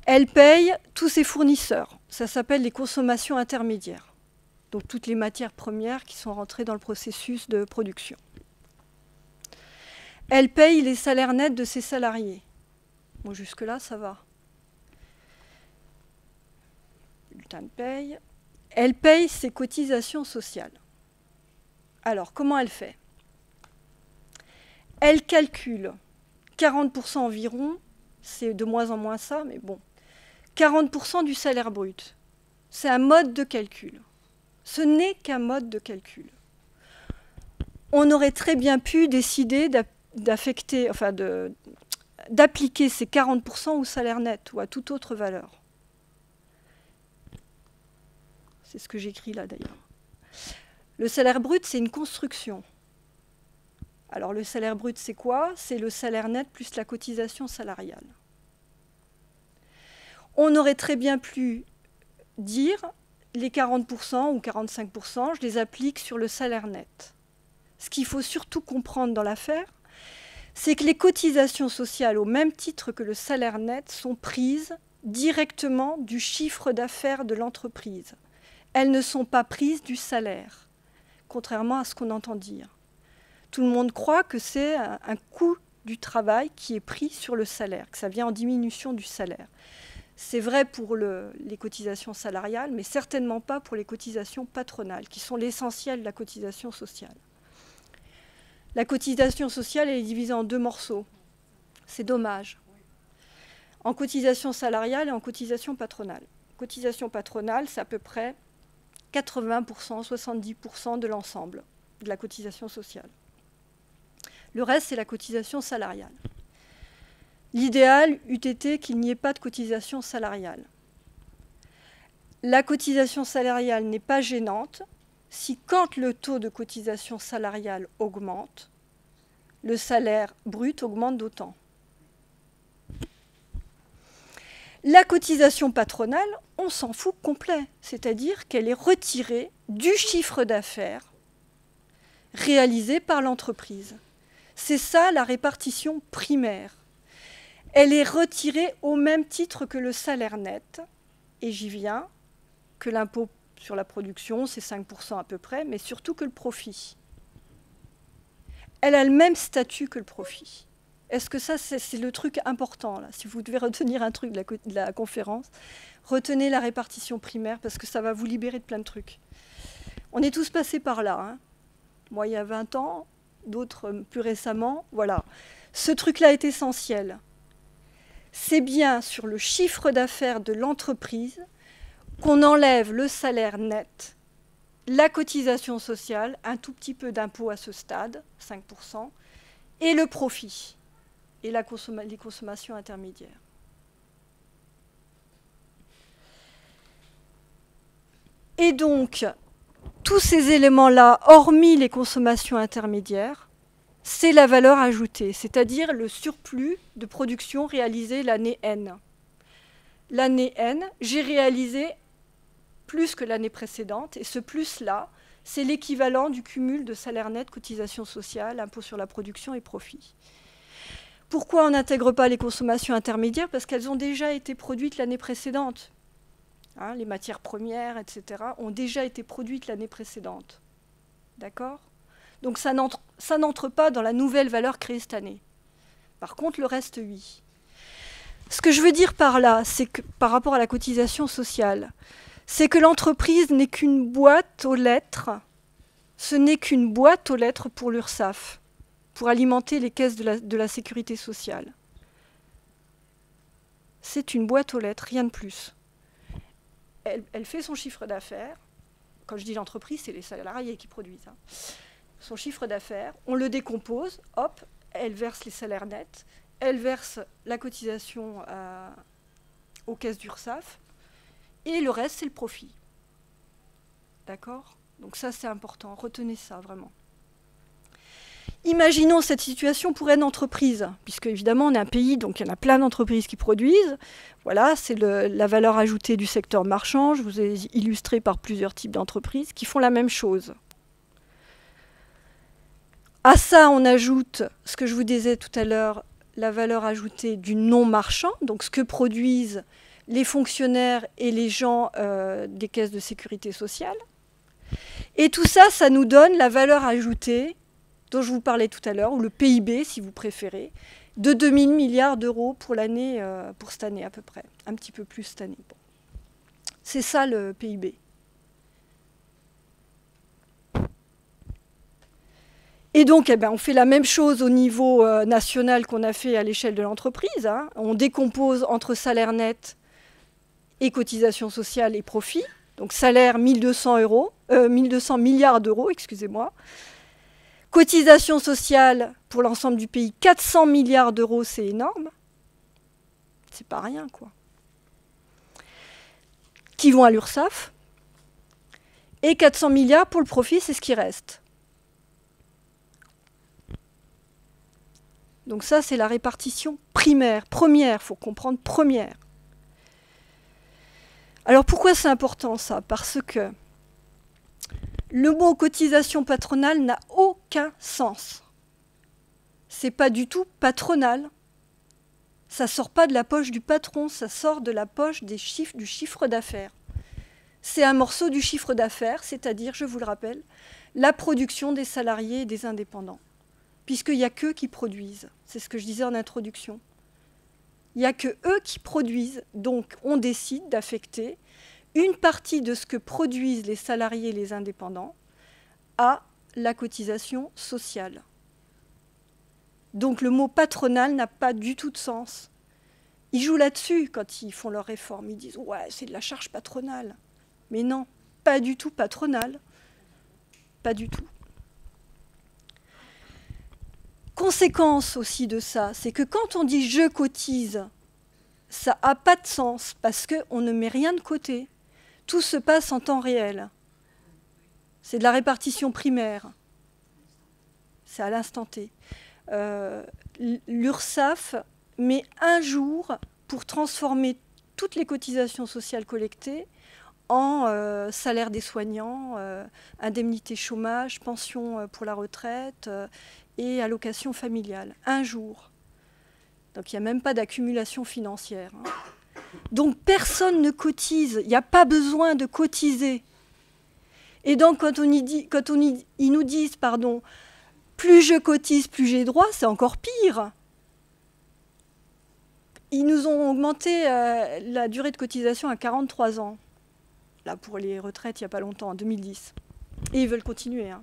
Elle paye tous ses fournisseurs. Ça s'appelle les consommations intermédiaires. Donc toutes les matières premières qui sont rentrées dans le processus de production. Elle paye les salaires nets de ses salariés. Bon, jusque-là, ça va. Bulletin de paye. Elle paye ses cotisations sociales. Alors, comment elle fait ? Elle calcule 40% environ, c'est de moins en moins ça, mais bon, 40% du salaire brut. C'est un mode de calcul. Ce n'est qu'un mode de calcul. On aurait très bien pu décider d'appliquer ces 40% au salaire net ou à toute autre valeur. C'est ce que j'écris là d'ailleurs. Le salaire brut, c'est une construction. Alors le salaire brut, c'est quoi ? C'est le salaire net plus la cotisation salariale. On aurait très bien pu dire les 40% ou 45%, je les applique sur le salaire net. Ce qu'il faut surtout comprendre dans l'affaire, c'est que les cotisations sociales, au même titre que le salaire net, sont prises directement du chiffre d'affaires de l'entreprise. Elles ne sont pas prises du salaire, contrairement à ce qu'on entend dire. Tout le monde croit que c'est un coût du travail qui est pris sur le salaire, que ça vient en diminution du salaire. C'est vrai pour les cotisations salariales, mais certainement pas pour les cotisations patronales, qui sont l'essentiel de la cotisation sociale. La cotisation sociale, elle est divisée en 2 morceaux. C'est dommage. En cotisation salariale et en cotisation patronale. Cotisation patronale, c'est à peu près 80%, 70% de l'ensemble de la cotisation sociale. Le reste, c'est la cotisation salariale. L'idéal eût été qu'il n'y ait pas de cotisation salariale. La cotisation salariale n'est pas gênante si, quand le taux de cotisation salariale augmente, le salaire brut augmente d'autant. La cotisation patronale, on s'en fout complet, c'est-à-dire qu'elle est retirée du chiffre d'affaires réalisé par l'entreprise. C'est ça la répartition primaire. Elle est retirée au même titre que le salaire net, et j'y viens, que l'impôt sur la production, c'est 5% à peu près, mais surtout que le profit. Elle a le même statut que le profit. Est-ce que ça, c'est le truc important, là ? Si vous devez retenir un truc de la conférence, retenez la répartition primaire, parce que ça va vous libérer de plein de trucs. On est tous passés par là. Hein. Moi, il y a 20 ans, d'autres plus récemment. Voilà. Ce truc-là est essentiel. C'est bien sur le chiffre d'affaires de l'entreprise qu'on enlève le salaire net, la cotisation sociale, un tout petit peu d'impôt à ce stade, 5%, et le profit, et les consommations intermédiaires. Et donc, tous ces éléments-là, hormis les consommations intermédiaires, c'est la valeur ajoutée, c'est-à-dire le surplus de production réalisé l'année N. L'année N, j'ai réalisé plus que l'année précédente. Et ce plus-là, c'est l'équivalent du cumul de salaire net, cotisation sociale, impôt sur la production et profit. Pourquoi on n'intègre pas les consommations intermédiaires? Parce qu'elles ont déjà été produites l'année précédente. Hein, les matières premières, etc., ont déjà été produites l'année précédente. D'accord? Donc ça n'entre pas dans la nouvelle valeur créée cette année. Par contre, le reste, oui. Ce que je veux dire par là, c'est que par rapport à la cotisation sociale, c'est que l'entreprise n'est qu'une boîte aux lettres. Ce n'est qu'une boîte aux lettres pour l'URSSAF, pour alimenter les caisses de la sécurité sociale. C'est une boîte aux lettres, rien de plus. Elle fait son chiffre d'affaires. Quand je dis l'entreprise, c'est les salariés qui produisent. Hein. Son chiffre d'affaires, on le décompose, hop, elle verse les salaires nets, elle verse la cotisation aux caisses d'URSSAF, et le reste, c'est le profit. D'accord? Donc ça, c'est important. Retenez ça, vraiment. Imaginons cette situation pour une entreprise, puisque évidemment, on est un pays, donc il y en a plein d'entreprises qui produisent. Voilà, c'est la valeur ajoutée du secteur marchand. Je vous ai illustré par plusieurs types d'entreprises qui font la même chose. À ça, on ajoute, ce que je vous disais tout à l'heure, la valeur ajoutée du non-marchand, donc ce que produisent les fonctionnaires et les gens des caisses de sécurité sociale. Et tout ça, ça nous donne la valeur ajoutée dont je vous parlais tout à l'heure, ou le PIB, si vous préférez, de 2000 milliards d'euros pour l'année, pour cette année à peu près, un petit peu plus cette année. Bon. C'est ça le PIB. Et donc, eh ben, on fait la même chose au niveau national qu'on a fait à l'échelle de l'entreprise. Hein. On décompose entre salaire net et cotisation sociale et profit. Donc salaire 1200 milliards d'euros, excusez-moi. Cotisation sociale pour l'ensemble du pays, 400 milliards d'euros, c'est énorme. C'est pas rien, quoi. Qui vont à l'URSSAF. Et 400 milliards pour le profit, c'est ce qui reste. Donc ça, c'est la répartition primaire. Première, il faut comprendre première. Alors pourquoi c'est important ça? Parce que le mot cotisation patronale n'a aucun sens. C'est pas du tout patronal. Ça sort pas de la poche du patron, ça sort de la poche du chiffre d'affaires. C'est un morceau du chiffre d'affaires, c'est-à-dire, je vous le rappelle, la production des salariés et des indépendants. Puisqu'il n'y a qu'eux qui produisent. C'est ce que je disais en introduction. Il n'y a que eux qui produisent. Donc, on décide d'affecter une partie de ce que produisent les salariés et les indépendants à la cotisation sociale. Donc, le mot patronal n'a pas du tout de sens. Ils jouent là-dessus quand ils font leur réforme. Ils disent « ouais, c'est de la charge patronale ». Mais non, pas du tout patronal. Pas du tout. Conséquence aussi de ça, c'est que quand on dit « je cotise », ça n'a pas de sens parce qu'on ne met rien de côté. Tout se passe en temps réel. C'est de la répartition primaire. C'est à l'instant T. L'URSSAF met un jour pour transformer toutes les cotisations sociales collectées en salaire des soignants, indemnité chômage, pension pour la retraite et allocation familiale. Un jour. Donc il n'y a même pas d'accumulation financière. Hein. Donc personne ne cotise, il n'y a pas besoin de cotiser. Et donc quand ils nous disent, pardon, plus je cotise, plus j'ai droit, c'est encore pire. Ils nous ont augmenté la durée de cotisation à 43 ans. Là, pour les retraites, il n'y a pas longtemps, en 2010. Et ils veulent continuer. Hein.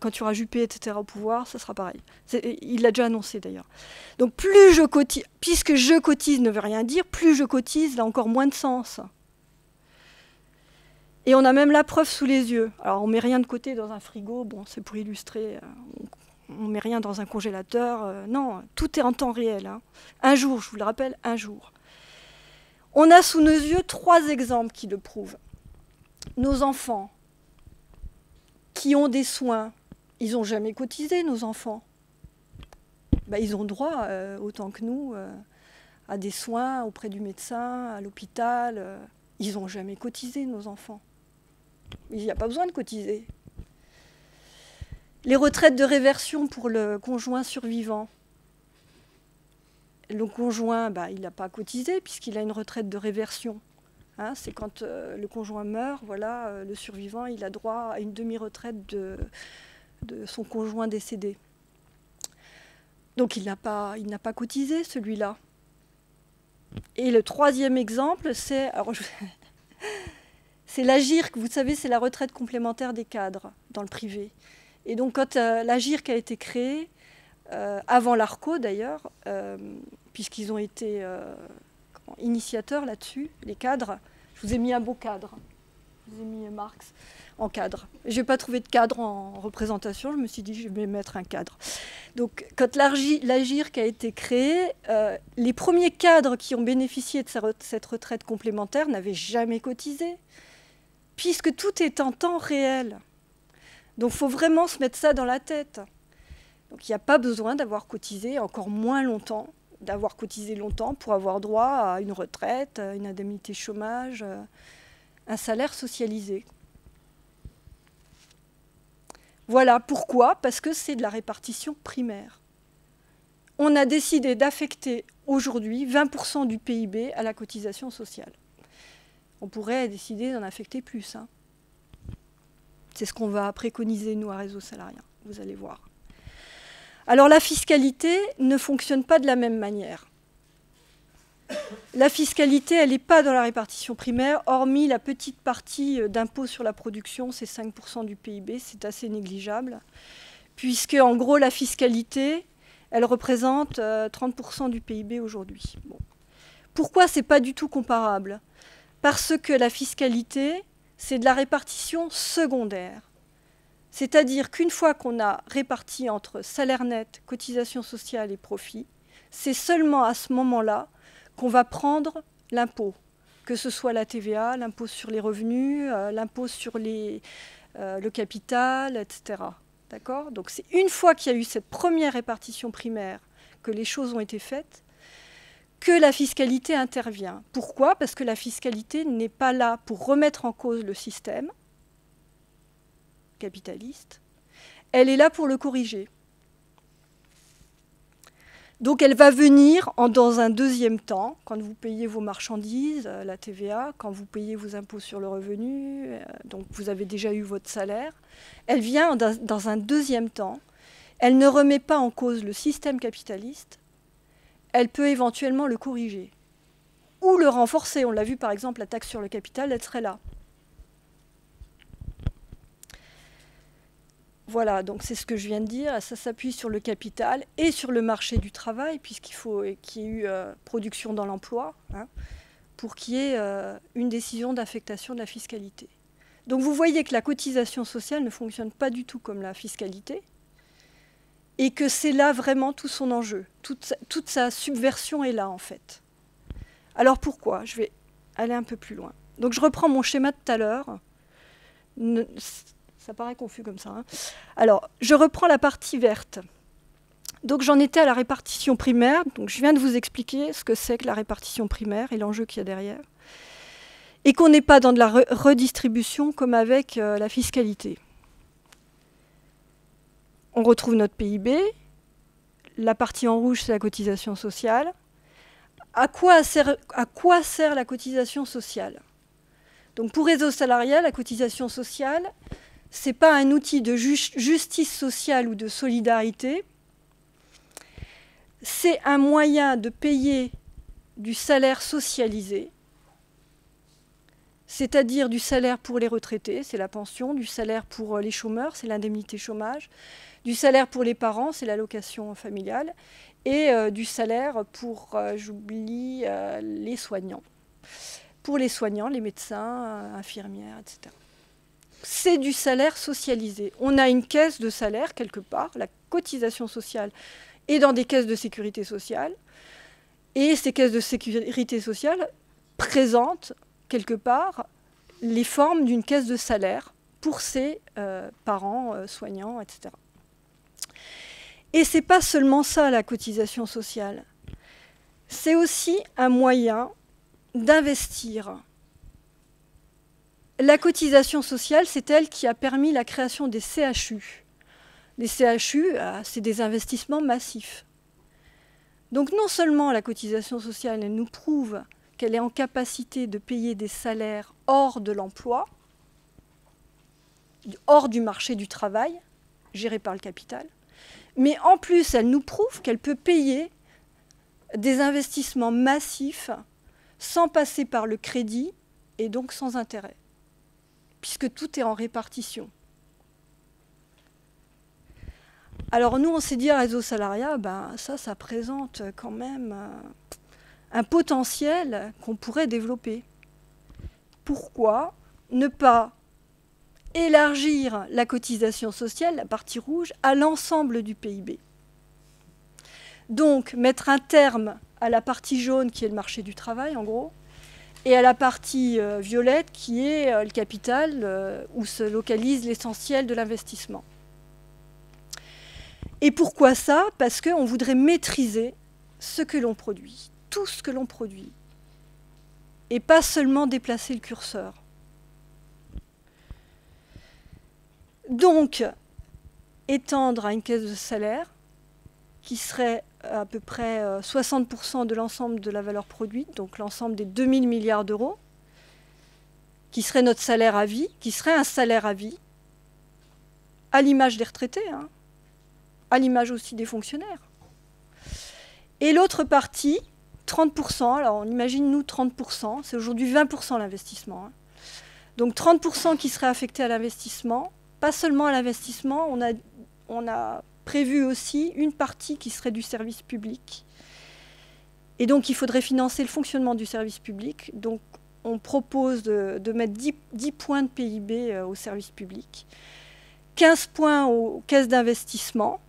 Quand il y aura Juppé, etc. au pouvoir, ça sera pareil. Il l'a déjà annoncé d'ailleurs. Donc plus je cotise, puisque je cotise ne veut rien dire, plus je cotise, là encore moins de sens. Et on a même la preuve sous les yeux. Alors on ne met rien de côté dans un frigo, bon c'est pour illustrer, on ne met rien dans un congélateur, non, tout est en temps réel. Hein. Un jour, je vous le rappelle, un jour. On a sous nos yeux 3 exemples qui le prouvent. Nos enfants, qui ont des soins, ils n'ont jamais cotisé, nos enfants. Ben, ils ont droit, autant que nous, à des soins auprès du médecin, à l'hôpital. Ils n'ont jamais cotisé, nos enfants. Il n'y a pas besoin de cotiser. Les retraites de réversion pour le conjoint survivant. Le conjoint, il n'a pas cotisé puisqu'il a une retraite de réversion. Hein, c'est quand le conjoint meurt, voilà, le survivant, il a droit à une demi-retraite de son conjoint décédé. Donc il n'a pas cotisé, celui-là. Et le troisième exemple, c'est l'AGIRC. Vous savez, c'est la retraite complémentaire des cadres dans le privé. Et donc quand l'AGIRC a été créée, avant l'ARCO d'ailleurs, puisqu'ils ont été initiateurs là-dessus, les cadres, je vous ai mis un beau cadre. Je vous ai mis Marx en cadre. Je n'ai pas trouvé de cadre en représentation, je me suis dit je vais mettre un cadre. Donc quand l'AGIRC a été créée, les premiers cadres qui ont bénéficié de cette retraite complémentaire n'avaient jamais cotisé, puisque tout est en temps réel. Donc il faut vraiment se mettre ça dans la tête. Donc il n'y a pas besoin d'avoir cotisé encore moins longtemps, d'avoir cotisé longtemps pour avoir droit à une retraite, une indemnité chômage, un salaire socialisé. Voilà pourquoi, parce que c'est de la répartition primaire. On a décidé d'affecter aujourd'hui 20% du PIB à la cotisation sociale. On pourrait décider d'en affecter plus. Hein. C'est ce qu'on va préconiser, nous, à Réseau Salariat. Vous allez voir. Alors, la fiscalité ne fonctionne pas de la même manière. La fiscalité, elle n'est pas dans la répartition primaire, hormis la petite partie d'impôt sur la production, c'est 5% du PIB, c'est assez négligeable, puisque, en gros, la fiscalité, elle représente 30% du PIB aujourd'hui. Bon. Pourquoi ce n'est pas du tout comparable? Parce que la fiscalité, c'est de la répartition secondaire. C'est-à-dire qu'une fois qu'on a réparti entre salaire net, cotisation sociale et profit, c'est seulement à ce moment-là qu'on va prendre l'impôt, que ce soit la TVA, l'impôt sur les revenus, l'impôt sur le capital, etc. D'accord ? Donc c'est une fois qu'il y a eu cette première répartition primaire que les choses ont été faites, que la fiscalité intervient. Pourquoi ? Parce que la fiscalité n'est pas là pour remettre en cause le système capitaliste, elle est là pour le corriger. Donc elle va venir dans un deuxième temps, quand vous payez vos marchandises, la TVA, quand vous payez vos impôts sur le revenu, donc vous avez déjà eu votre salaire, elle vient dans un deuxième temps, elle ne remet pas en cause le système capitaliste, elle peut éventuellement le corriger ou le renforcer. On l'a vu par exemple, la taxe sur le capital, elle serait là. Voilà, donc c'est ce que je viens de dire, ça s'appuie sur le capital et sur le marché du travail, puisqu'il faut qu'il y ait eu production dans l'emploi, hein, pour qu'il y ait une décision d'affectation de la fiscalité. Donc vous voyez que la cotisation sociale ne fonctionne pas du tout comme la fiscalité, et que c'est là vraiment tout son enjeu, toute sa subversion est là en fait. Alors pourquoi ? Je vais aller un peu plus loin. Donc je reprends mon schéma de tout à l'heure. Ça paraît confus comme ça. Hein. Alors, je reprends la partie verte. Donc, j'en étais à la répartition primaire. Donc, je viens de vous expliquer ce que c'est que la répartition primaire et l'enjeu qu'il y a derrière. Et qu'on n'est pas dans de la redistribution comme avec la fiscalité. On retrouve notre PIB. La partie en rouge, c'est la cotisation sociale. À quoi sert la cotisation sociale ? Donc, pour Réseau Salariat, la cotisation sociale, ce n'est pas un outil de justice sociale ou de solidarité, c'est un moyen de payer du salaire socialisé, c'est-à-dire du salaire pour les retraités, c'est la pension, du salaire pour les chômeurs, c'est l'indemnité chômage, du salaire pour les parents, c'est l'allocation familiale, et du salaire pour, j'oublie, les soignants. Pour les soignants, les médecins, infirmières, etc. C'est du salaire socialisé. On a une caisse de salaire quelque part, la cotisation sociale est dans des caisses de sécurité sociale, et ces caisses de sécurité sociale présentent quelque part les formes d'une caisse de salaire pour ces parents, soignants, etc. Et ce n'est pas seulement ça la cotisation sociale, c'est aussi un moyen d'investir la cotisation sociale, c'est elle qui a permis la création des CHU. Les CHU, c'est des investissements massifs. Donc non seulement la cotisation sociale, elle nous prouve qu'elle est en capacité de payer des salaires hors de l'emploi, hors du marché du travail, géré par le capital, mais en plus, elle nous prouve qu'elle peut payer des investissements massifs sans passer par le crédit et donc sans intérêt, puisque tout est en répartition. Alors nous, on s'est dit à Réseau Salariat, ça présente quand même un potentiel qu'on pourrait développer. Pourquoi ne pas élargir la cotisation sociale, la partie rouge, à l'ensemble du PIB? Donc, mettre un terme à la partie jaune, qui est le marché du travail, en gros, et à la partie violette, qui est le capital, où se localise l'essentiel de l'investissement. Et pourquoi ça? Parce qu'on voudrait maîtriser ce que l'on produit, tout ce que l'on produit, et pas seulement déplacer le curseur. Donc, étendre à une caisse de salaire qui serait à peu près 60% de l'ensemble de la valeur produite, donc l'ensemble des 2000 milliards d'euros, qui serait notre salaire à vie, qui serait un salaire à vie, à l'image des retraités, hein, à l'image aussi des fonctionnaires. Et l'autre partie, 30%, alors on imagine nous 30%, c'est aujourd'hui 20% l'investissement. Hein. Donc 30% qui serait affecté à l'investissement, pas seulement à l'investissement, on a prévu aussi une partie qui serait du service public. Et donc il faudrait financer le fonctionnement du service public. Donc on propose de mettre 10 points de PIB au service public, 15 points aux caisses d'investissement,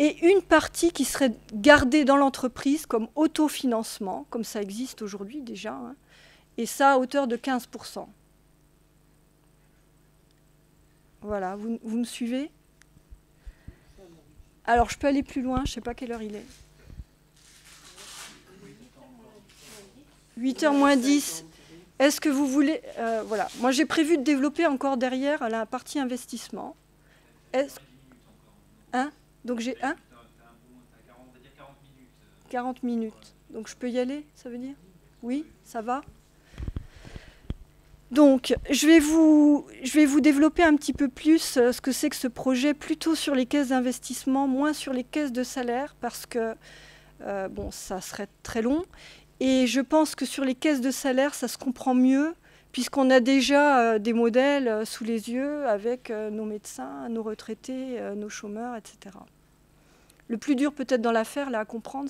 et une partie qui serait gardée dans l'entreprise comme autofinancement, comme ça existe aujourd'hui déjà, hein, et ça à hauteur de 15%. Voilà, vous me suivez? Alors, je peux aller plus loin, je ne sais pas quelle heure il est. 8h moins 10. Est-ce que vous voulez... voilà, moi j'ai prévu de développer encore derrière la partie investissement. Hein? Donc j'ai 40 minutes. Donc je peux y aller, ça veut dire? Oui, ça va? Donc, je vais vous développer un petit peu plus ce que c'est que ce projet, plutôt sur les caisses d'investissement, moins sur les caisses de salaire, parce que bon, ça serait très long. Et je pense que sur les caisses de salaire, ça se comprend mieux, puisqu'on a déjà des modèles sous les yeux avec nos médecins, nos retraités, nos chômeurs, etc. Le plus dur peut-être dans l'affaire, là, à comprendre,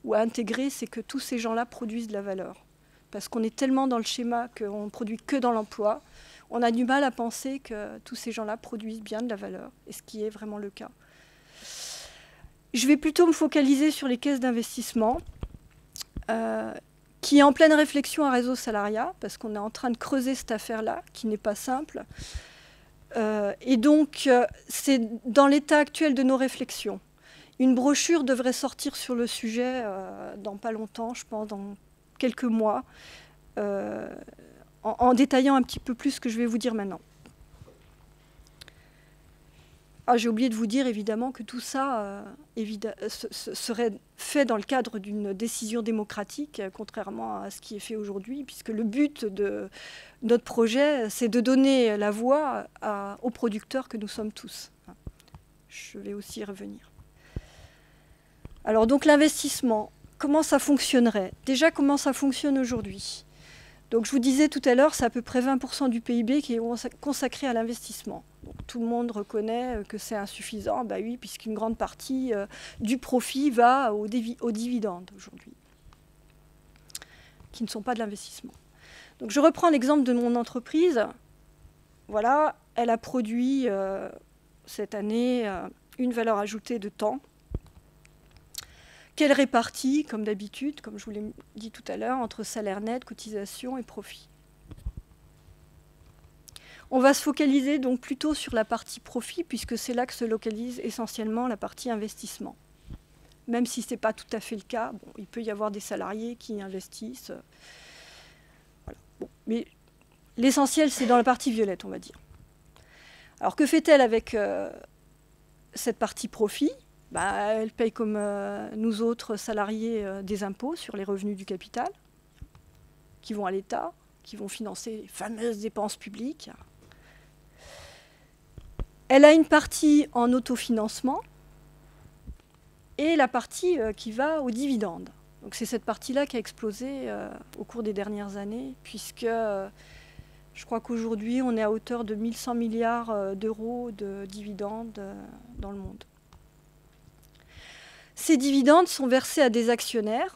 ou à intégrer, c'est que tous ces gens-là produisent de la valeur. Parce qu'on est tellement dans le schéma qu'on ne produit que dans l'emploi, on a du mal à penser que tous ces gens-là produisent bien de la valeur, et ce qui est vraiment le cas. Je vais plutôt me focaliser sur les caisses d'investissement, qui est en pleine réflexion à Réseau Salariat, parce qu'on est en train de creuser cette affaire-là, qui n'est pas simple. Et donc, c'est dans l'état actuel de nos réflexions. Une brochure devrait sortir sur le sujet dans pas longtemps, je pense, dans quelques mois, en détaillant un petit peu plus ce que je vais vous dire maintenant. Ah, j'ai oublié de vous dire évidemment que tout ça serait fait dans le cadre d'une décision démocratique, contrairement à ce qui est fait aujourd'hui, puisque le but de notre projet, c'est de donner la voix aux producteurs que nous sommes tous. Je vais aussi y revenir. Alors donc l'investissement. Comment ça fonctionnerait? Déjà, comment ça fonctionne aujourd'hui? Donc, je vous disais tout à l'heure, c'est à peu près 20% du PIB qui est consacré à l'investissement. Tout le monde reconnaît que c'est insuffisant, bah oui, puisqu'une grande partie du profit va aux dividendes aujourd'hui, qui ne sont pas de l'investissement. Donc, je reprends l'exemple de mon entreprise. Voilà, elle a produit cette année une valeur ajoutée de temps, qu'elle répartit, comme d'habitude, comme je vous l'ai dit tout à l'heure, entre salaire net, cotisation et profit. On va se focaliser donc plutôt sur la partie profit, puisque c'est là que se localise essentiellement la partie investissement. Même si ce n'est pas tout à fait le cas, bon, il peut y avoir des salariés qui investissent. Voilà. Bon, mais l'essentiel, c'est dans la partie violette, on va dire. Alors, que fait-elle avec cette partie profit? Elle paye comme nous autres salariés des impôts sur les revenus du capital, qui vont à l'État, qui vont financer les fameuses dépenses publiques. Elle a une partie en autofinancement et la partie qui va aux dividendes. Donc c'est cette partie-là qui a explosé au cours des dernières années, puisque je crois qu'aujourd'hui on est à hauteur de 1100 milliards d'euros de dividendes dans le monde. Ces dividendes sont versés à des actionnaires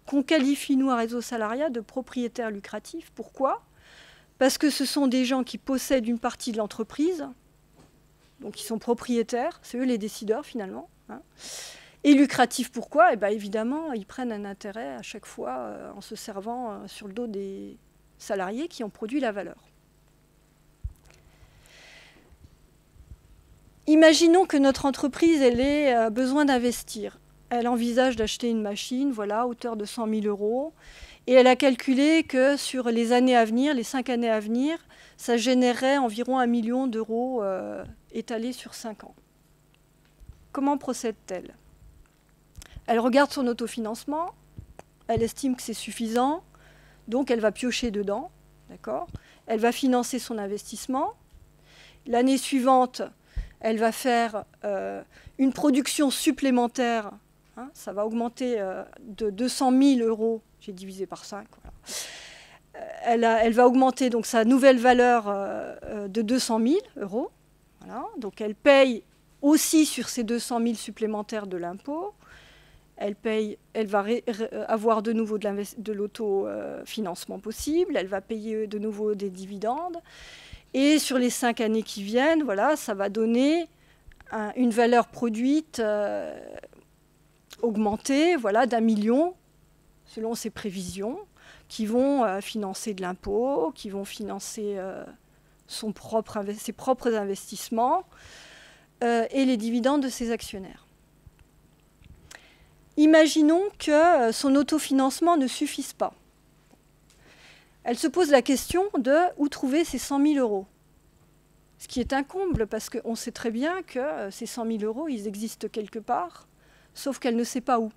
qu'on qualifie, nous, à Réseau Salariat, de propriétaires lucratifs. Pourquoi? Parce que ce sont des gens qui possèdent une partie de l'entreprise, donc ils sont propriétaires, c'est eux les décideurs finalement. Hein. Et lucratifs, pourquoi? Évidemment, ils prennent un intérêt à chaque fois en se servant sur le dos des salariés qui ont produit la valeur. Imaginons que notre entreprise ait besoin d'investir. Elle envisage d'acheter une machine, voilà, à hauteur de 100 000 €. Et elle a calculé que sur les années à venir, les 5 années à venir, ça générerait environ 1 million d'euros étalés sur 5 ans. Comment procède-t-elle? Elle regarde son autofinancement, elle estime que c'est suffisant, donc elle va piocher dedans, d'accord? Elle va financer son investissement. L'année suivante, elle va faire une production supplémentaire. Hein, ça va augmenter de 200 000 €. J'ai divisé par 5. Voilà. Elle va augmenter donc sa nouvelle valeur de 200 000 €. Voilà. Donc elle paye aussi sur ces 200 000 supplémentaires de l'impôt. Elle va avoir de nouveau de l'autofinancement possible. Elle va payer de nouveau des dividendes. Et sur les 5 années qui viennent, voilà, ça va donner une valeur produite augmentée, voilà, d'1 million, selon ses prévisions, qui vont financer de l'impôt, qui vont financer ses propres investissements et les dividendes de ses actionnaires. Imaginons que son autofinancement ne suffise pas. Elle se pose la question de où trouver ces 100 000 €. Ce qui est un comble, parce qu'on sait très bien que ces 100 000 €, ils existent quelque part, sauf qu'elle ne sait pas où.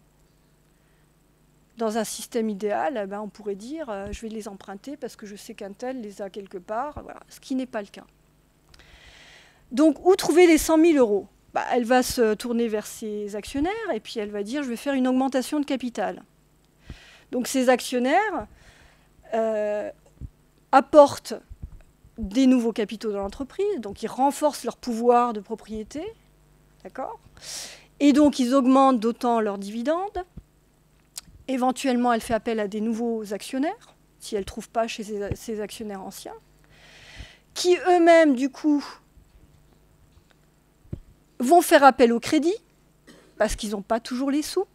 Dans un système idéal, on pourrait dire je vais les emprunter parce que je sais qu'un tel les a quelque part, voilà, ce qui n'est pas le cas. Donc, où trouver les 100 000 €? Elle va se tourner vers ses actionnaires et puis elle va dire je vais faire une augmentation de capital. Donc, ces actionnaires apportent des nouveaux capitaux dans l'entreprise, donc ils renforcent leur pouvoir de propriété, d'accord? Et donc ils augmentent d'autant leurs dividendes. Éventuellement, elle fait appel à des nouveaux actionnaires, si elle ne trouve pas chez ses actionnaires anciens, qui eux-mêmes, du coup, vont faire appel au crédit, parce qu'ils n'ont pas toujours les sous.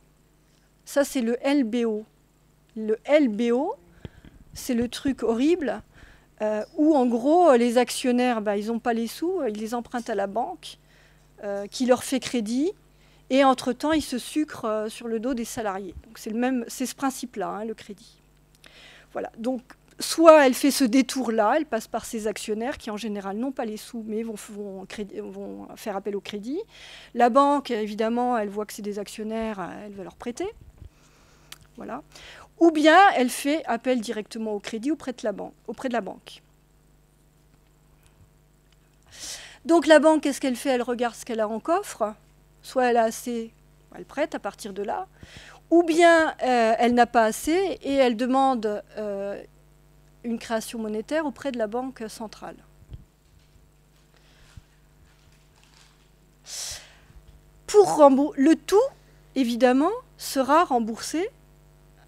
Ça, c'est le LBO. Le LBO, c'est le truc horrible où, en gros, les actionnaires, ils n'ont pas les sous, ils les empruntent à la banque, qui leur fait crédit, et entre-temps, ils se sucrent sur le dos des salariés. Donc c'est ce principe-là, hein, le crédit. Voilà. Donc, soit elle fait ce détour-là, elle passe par ses actionnaires, qui en général n'ont pas les sous, mais vont faire appel au crédit. La banque, évidemment, elle voit que c'est des actionnaires, elle va leur prêter. Voilà. Ou bien elle fait appel directement au crédit auprès de la banque. Donc la banque, qu'est-ce qu'elle fait? Elle regarde ce qu'elle a en coffre. Soit elle a assez, elle prête à partir de là. Ou bien elle n'a pas assez et elle demande une création monétaire auprès de la banque centrale. Le tout, évidemment, sera remboursé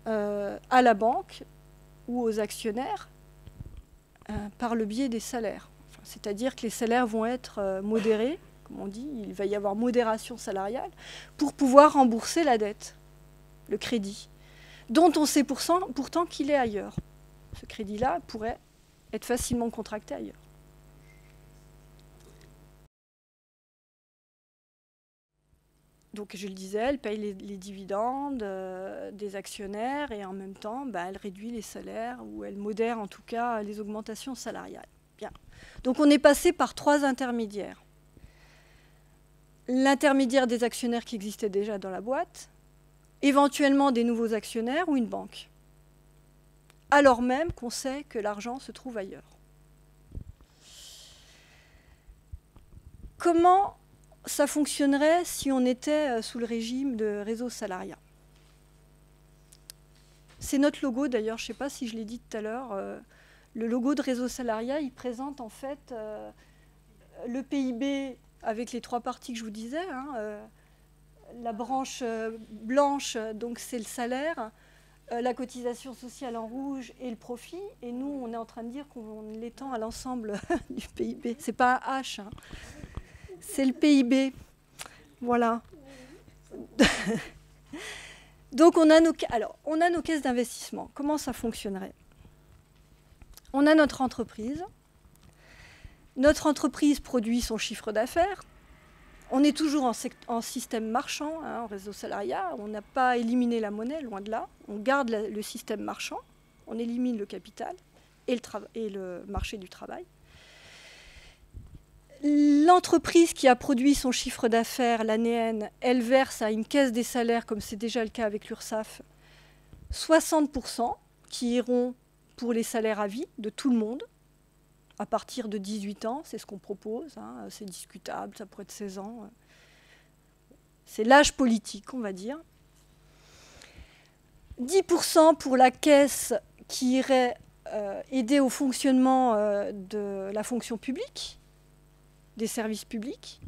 à la banque ou aux actionnaires par le biais des salaires. C'est-à-dire que les salaires vont être modérés, comme on dit, il va y avoir modération salariale, pour pouvoir rembourser la dette, le crédit, dont on sait pourtant qu'il est ailleurs. Ce crédit-là pourrait être facilement contracté ailleurs. Donc, je le disais, elle paye les dividendes des actionnaire et en même temps, elle réduit les salaires ou elle modère en tout cas les augmentations salariales. Bien. Donc, on est passé par 3 intermédiaires. L'intermédiaire des actionnaires qui existaient déjà dans la boîte, éventuellement des nouveaux actionnaires ou une banque. Alors même qu'on sait que l'argent se trouve ailleurs. Comment ça fonctionnerait si on était sous le régime de réseau salariat? C'est notre logo d'ailleurs, je ne sais pas si je l'ai dit tout à l'heure. Le logo de réseau salariat, il présente en fait le PIB avec les 3 parties que je vous disais. La branche blanche, donc c'est le salaire, la cotisation sociale en rouge et le profit. Et nous, on est en train de dire qu'on l'étend à l'ensemble du PIB. Ce n'est pas un H, hein. C'est le PIB. Voilà. Donc, on a nos caisses d'investissement. Comment ça fonctionnerait? On a notre entreprise. Notre entreprise produit son chiffre d'affaires. On est toujours en système marchand, en réseau salariat. On n'a pas éliminé la monnaie, loin de là. On garde le système marchand. On élimine le capital et le marché du travail. L'entreprise qui a produit son chiffre d'affaires, l'ANN, elle verse à une caisse des salaires, comme c'est déjà le cas avec l'URSSAF, 60% qui iront pour les salaires à vie de tout le monde, à partir de 18 ans, c'est ce qu'on propose, c'est discutable, ça pourrait être 16 ans. C'est l'âge politique, on va dire. 10% pour la caisse qui irait aider au fonctionnement de la fonction publique, des services publics.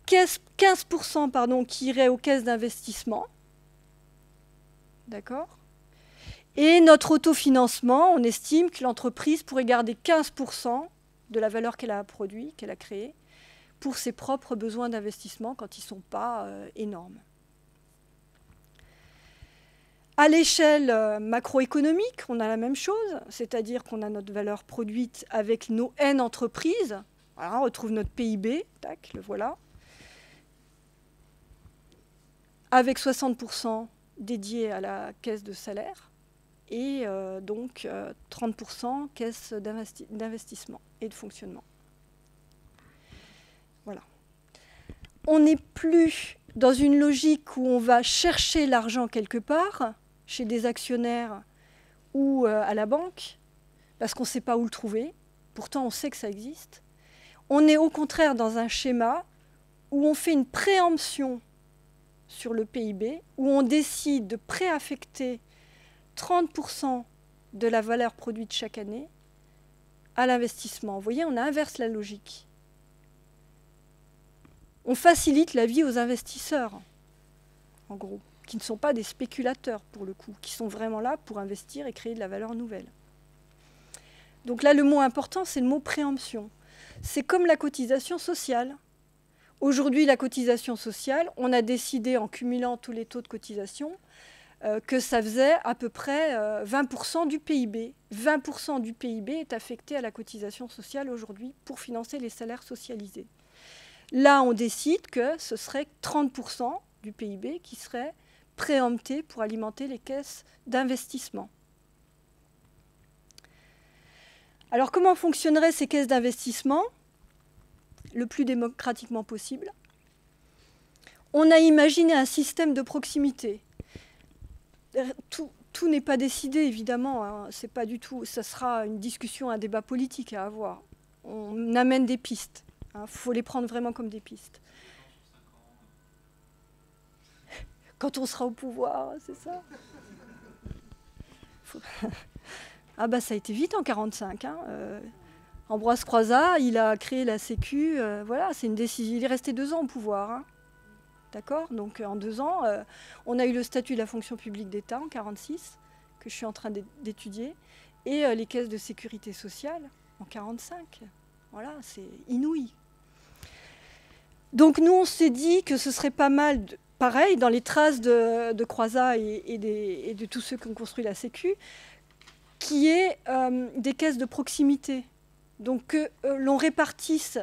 15% qui irait aux caisses d'investissement. D'accord ? Et notre autofinancement, on estime que l'entreprise pourrait garder 15% de la valeur qu'elle a produite, qu'elle a créée, pour ses propres besoins d'investissement quand ils ne sont pas énormes. À l'échelle macroéconomique, on a la même chose, c'est-à-dire qu'on a notre valeur produite avec nos N entreprises. Voilà, on retrouve notre PIB, tac, le voilà, avec 60% dédiés à la caisse de salaire et donc 30% caisse d'investissement et de fonctionnement. Voilà. On n'est plus dans une logique où on va chercher l'argent quelque part, chez des actionnaires ou à la banque, parce qu'on ne sait pas où le trouver. Pourtant, on sait que ça existe. On est au contraire dans un schéma où on fait une préemption sur le PIB, où on décide de préaffecter 30% de la valeur produite chaque année à l'investissement. Vous voyez, on inverse la logique. On facilite la vie aux investisseurs, en gros, qui ne sont pas des spéculateurs pour le coup, qui sont vraiment là pour investir et créer de la valeur nouvelle. Donc là, le mot important, c'est le mot préemption. C'est comme la cotisation sociale. Aujourd'hui, la cotisation sociale, on a décidé, en cumulant tous les taux de cotisation, que ça faisait à peu près 20% du PIB. 20% du PIB est affecté à la cotisation sociale aujourd'hui pour financer les salaires socialisés. Là, on décide que ce serait 30% du PIB qui serait préempté pour alimenter les caisses d'investissement. Alors, comment fonctionneraient ces caisses d'investissement le plus démocratiquement possible? On a imaginé un système de proximité. Tout n'est pas décidé, évidemment. Hein, c'est pas du tout. Ça sera une discussion, un débat politique à avoir. On amène des pistes. Il faut les prendre vraiment comme des pistes. Quand on sera au pouvoir, c'est ça. Ah bah ça a été vite en 1945. Hein. Ambroise Croizat, il a créé la Sécu. Voilà, c'est une décision. Il est resté 2 ans au pouvoir. Hein. D'accord ? Donc en 2 ans, on a eu le statut de la fonction publique d'État en 1946, que je suis en train d'étudier, et les caisses de sécurité sociale en 1945. Voilà, c'est inouï. Donc nous, on s'est dit que ce serait pas mal, pareil, dans les traces de Croizat et de tous ceux qui ont construit la Sécu, qui est des caisses de proximité. Donc que l'on répartisse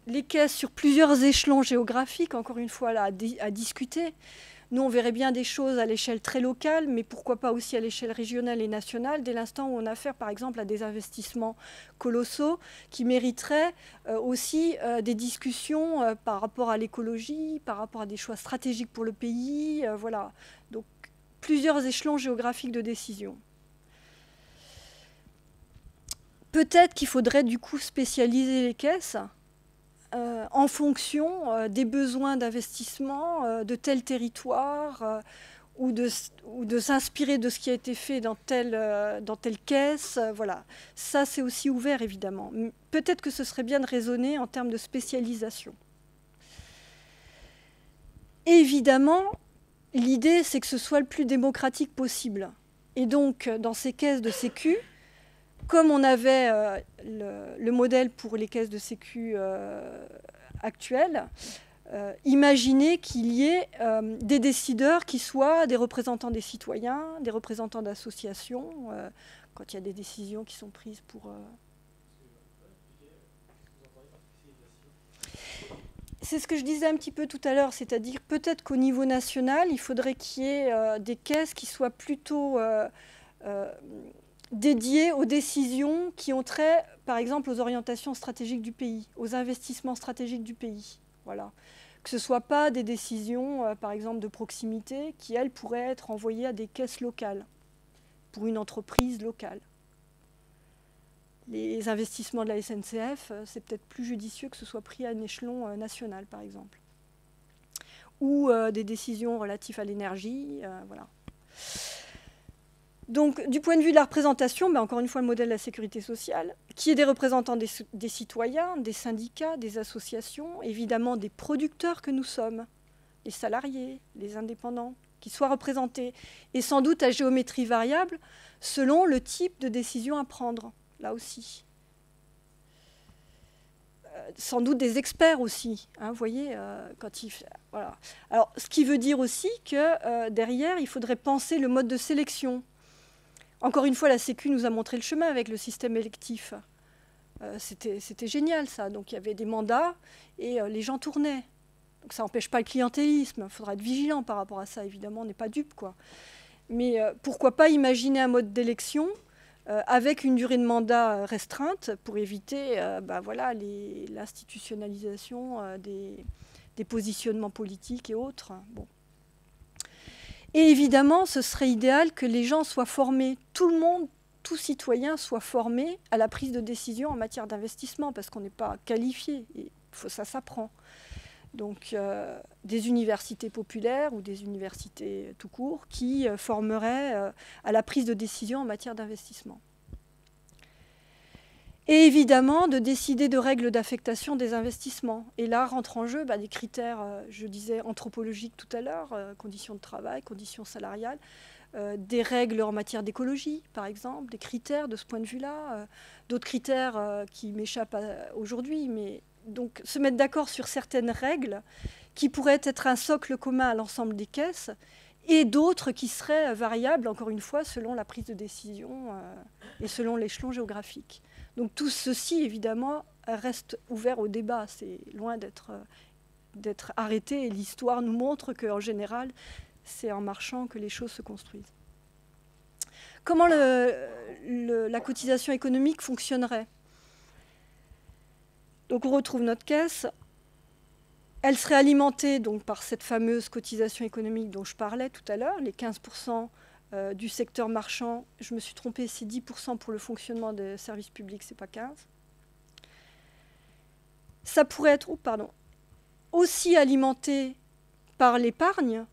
les caisses sur plusieurs échelons géographiques, encore une fois, là, à discuter. Nous, on verrait bien des choses à l'échelle très locale, mais pourquoi pas aussi à l'échelle régionale et nationale, dès l'instant où on a affaire, par exemple, à des investissements colossaux qui mériteraient aussi des discussions par rapport à l'écologie, par rapport à des choix stratégiques pour le pays. Voilà. Donc, plusieurs échelons géographiques de décision. Peut-être qu'il faudrait du coup spécialiser les caisses en fonction des besoins d'investissement de tel territoire ou de s'inspirer de ce qui a été fait dans telle caisse. Voilà. Ça, c'est aussi ouvert, évidemment. Peut-être que ce serait bien de raisonner en termes de spécialisation. Et évidemment, l'idée, c'est que ce soit le plus démocratique possible. Et donc, dans ces caisses de sécu, comme on avait le modèle pour les caisses de sécu actuelles, imaginez qu'il y ait des décideurs qui soient des représentants des citoyens, des représentants d'associations, quand il y a des décisions qui sont prises pour... C'est ce que je disais un petit peu tout à l'heure, c'est-à-dire peut-être qu'au niveau national, il faudrait qu'il y ait des caisses qui soient plutôt... dédiés aux décisions qui ont trait, par exemple, aux orientations stratégiques du pays, aux investissements stratégiques du pays. Voilà. Que ce ne soit pas des décisions, par exemple, de proximité, qui, elles, pourraient être envoyées à des caisses locales, pour une entreprise locale. Les investissements de la SNCF, c'est peut-être plus judicieux que ce soit pris à un échelon national, par exemple. Ou des décisions relatives à l'énergie, voilà. Donc, du point de vue de la représentation, encore une fois, le modèle de la sécurité sociale, qui est des représentants des citoyens, des syndicats, des associations, évidemment des producteurs que nous sommes, les salariés, les indépendants, qui soient représentés, et sans doute à géométrie variable, selon le type de décision à prendre, là aussi. Sans doute des experts aussi, hein, vous voyez, voilà. Alors, ce qui veut dire aussi que derrière, il faudrait penser le mode de sélection. Encore une fois, la Sécu nous a montré le chemin avec le système électif. C'était génial, ça. Donc, il y avait des mandats et les gens tournaient. Donc, ça n'empêche pas le clientélisme. Il faudra être vigilant par rapport à ça, évidemment. On n'est pas dupe, quoi. Mais pourquoi pas imaginer un mode d'élection avec une durée de mandat restreinte pour éviter voilà, l'institutionnalisation des positionnements politiques et autres. Bon. Et évidemment, ce serait idéal que les gens soient formés, tout le monde, tout citoyen soit formé à la prise de décision en matière d'investissement, parce qu'on n'est pas qualifié, et ça s'apprend. Donc, des universités populaires ou des universités tout court qui formeraient à la prise de décision en matière d'investissement. Et évidemment, de décider de règles d'affectation des investissements. Et là, rentrent en jeu des critères, je disais, anthropologiques tout à l'heure, conditions de travail, conditions salariales, des règles en matière d'écologie, par exemple, des critères de ce point de vue-là, d'autres critères qui m'échappent aujourd'hui, mais donc se mettre d'accord sur certaines règles qui pourraient être un socle commun à l'ensemble des caisses, et d'autres qui seraient variables, encore une fois, selon la prise de décision et selon l'échelon géographique. Donc tout ceci, évidemment, reste ouvert au débat. C'est loin d'être arrêté. Et l'histoire nous montre qu'en général, c'est en marchant que les choses se construisent. Comment la cotisation économique fonctionnerait? Donc on retrouve notre caisse. Elle serait alimentée donc, par cette fameuse cotisation économique dont je parlais tout à l'heure, les 15% du secteur marchand. Je me suis trompée, c'est 10% pour le fonctionnement des services publics, c'est pas 15%. Ça pourrait être aussi alimenté par l'épargne.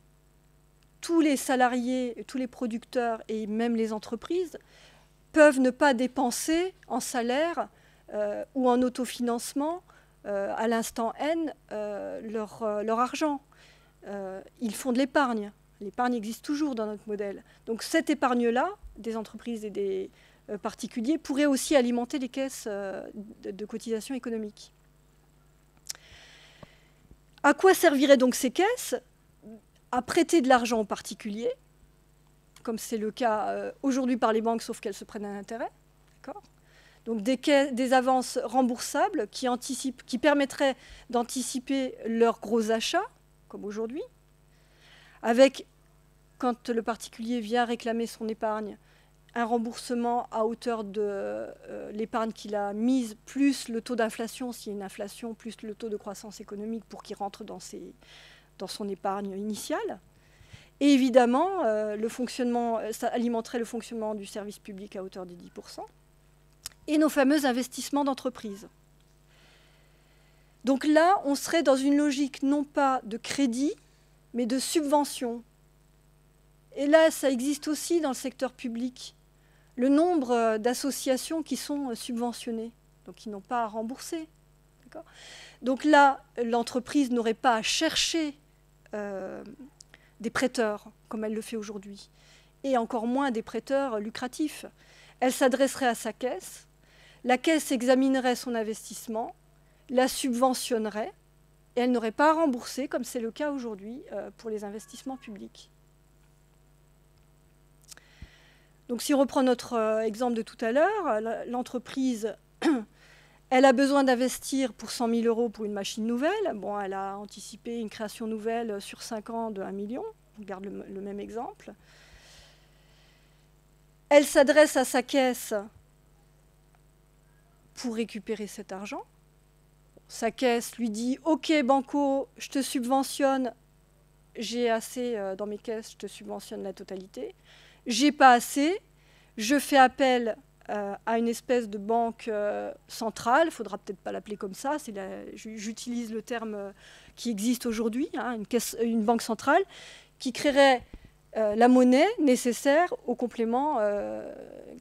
Tous les salariés, tous les producteurs et même les entreprises peuvent ne pas dépenser en salaire ou en autofinancement à l'instant N leur argent. Ils font de l'épargne. L'épargne existe toujours dans notre modèle. Donc cette épargne-là, des entreprises et des particuliers, pourrait aussi alimenter les caisses de cotisation économique. À quoi serviraient donc ces caisses? À prêter de l'argent aux particuliers, comme c'est le cas aujourd'hui par les banques, sauf qu'elles se prennent un intérêt. Donc des avances remboursables qui permettraient d'anticiper leurs gros achats, comme aujourd'hui, avec, quand le particulier vient réclamer son épargne, un remboursement à hauteur de l'épargne qu'il a mise, plus le taux d'inflation, s'il y a une inflation, plus le taux de croissance économique pour qu'il rentre dans son épargne initiale. Et évidemment, ça alimenterait le fonctionnement du service public à hauteur de 10%. Et nos fameux investissements d'entreprise. Donc là, on serait dans une logique non pas de crédit, mais de subvention. Et là, ça existe aussi dans le secteur public. Le nombre d'associations qui sont subventionnées, donc qui n'ont pas à rembourser. Donc là, l'entreprise n'aurait pas à chercher des prêteurs, comme elle le fait aujourd'hui, et encore moins des prêteurs lucratifs. Elle s'adresserait à sa caisse, la caisse examinerait son investissement, la subventionnerait, et elle n'aurait pas à rembourser, comme c'est le cas aujourd'hui pour les investissements publics. Donc si on reprend notre exemple de tout à l'heure, l'entreprise, elle a besoin d'investir pour 100 000 € pour une machine nouvelle. Bon, elle a anticipé une création nouvelle sur 5 ans de 1 million. On regarde le même exemple. Elle s'adresse à sa caisse pour récupérer cet argent. Sa caisse lui dit « Ok, Banco, je te subventionne, j'ai assez dans mes caisses, je te subventionne la totalité. J'ai pas assez, je fais appel à une espèce de banque centrale, il ne faudra peut-être pas l'appeler comme ça, j'utilise le terme qui existe aujourd'hui, hein, une banque centrale, qui créerait la monnaie nécessaire au complément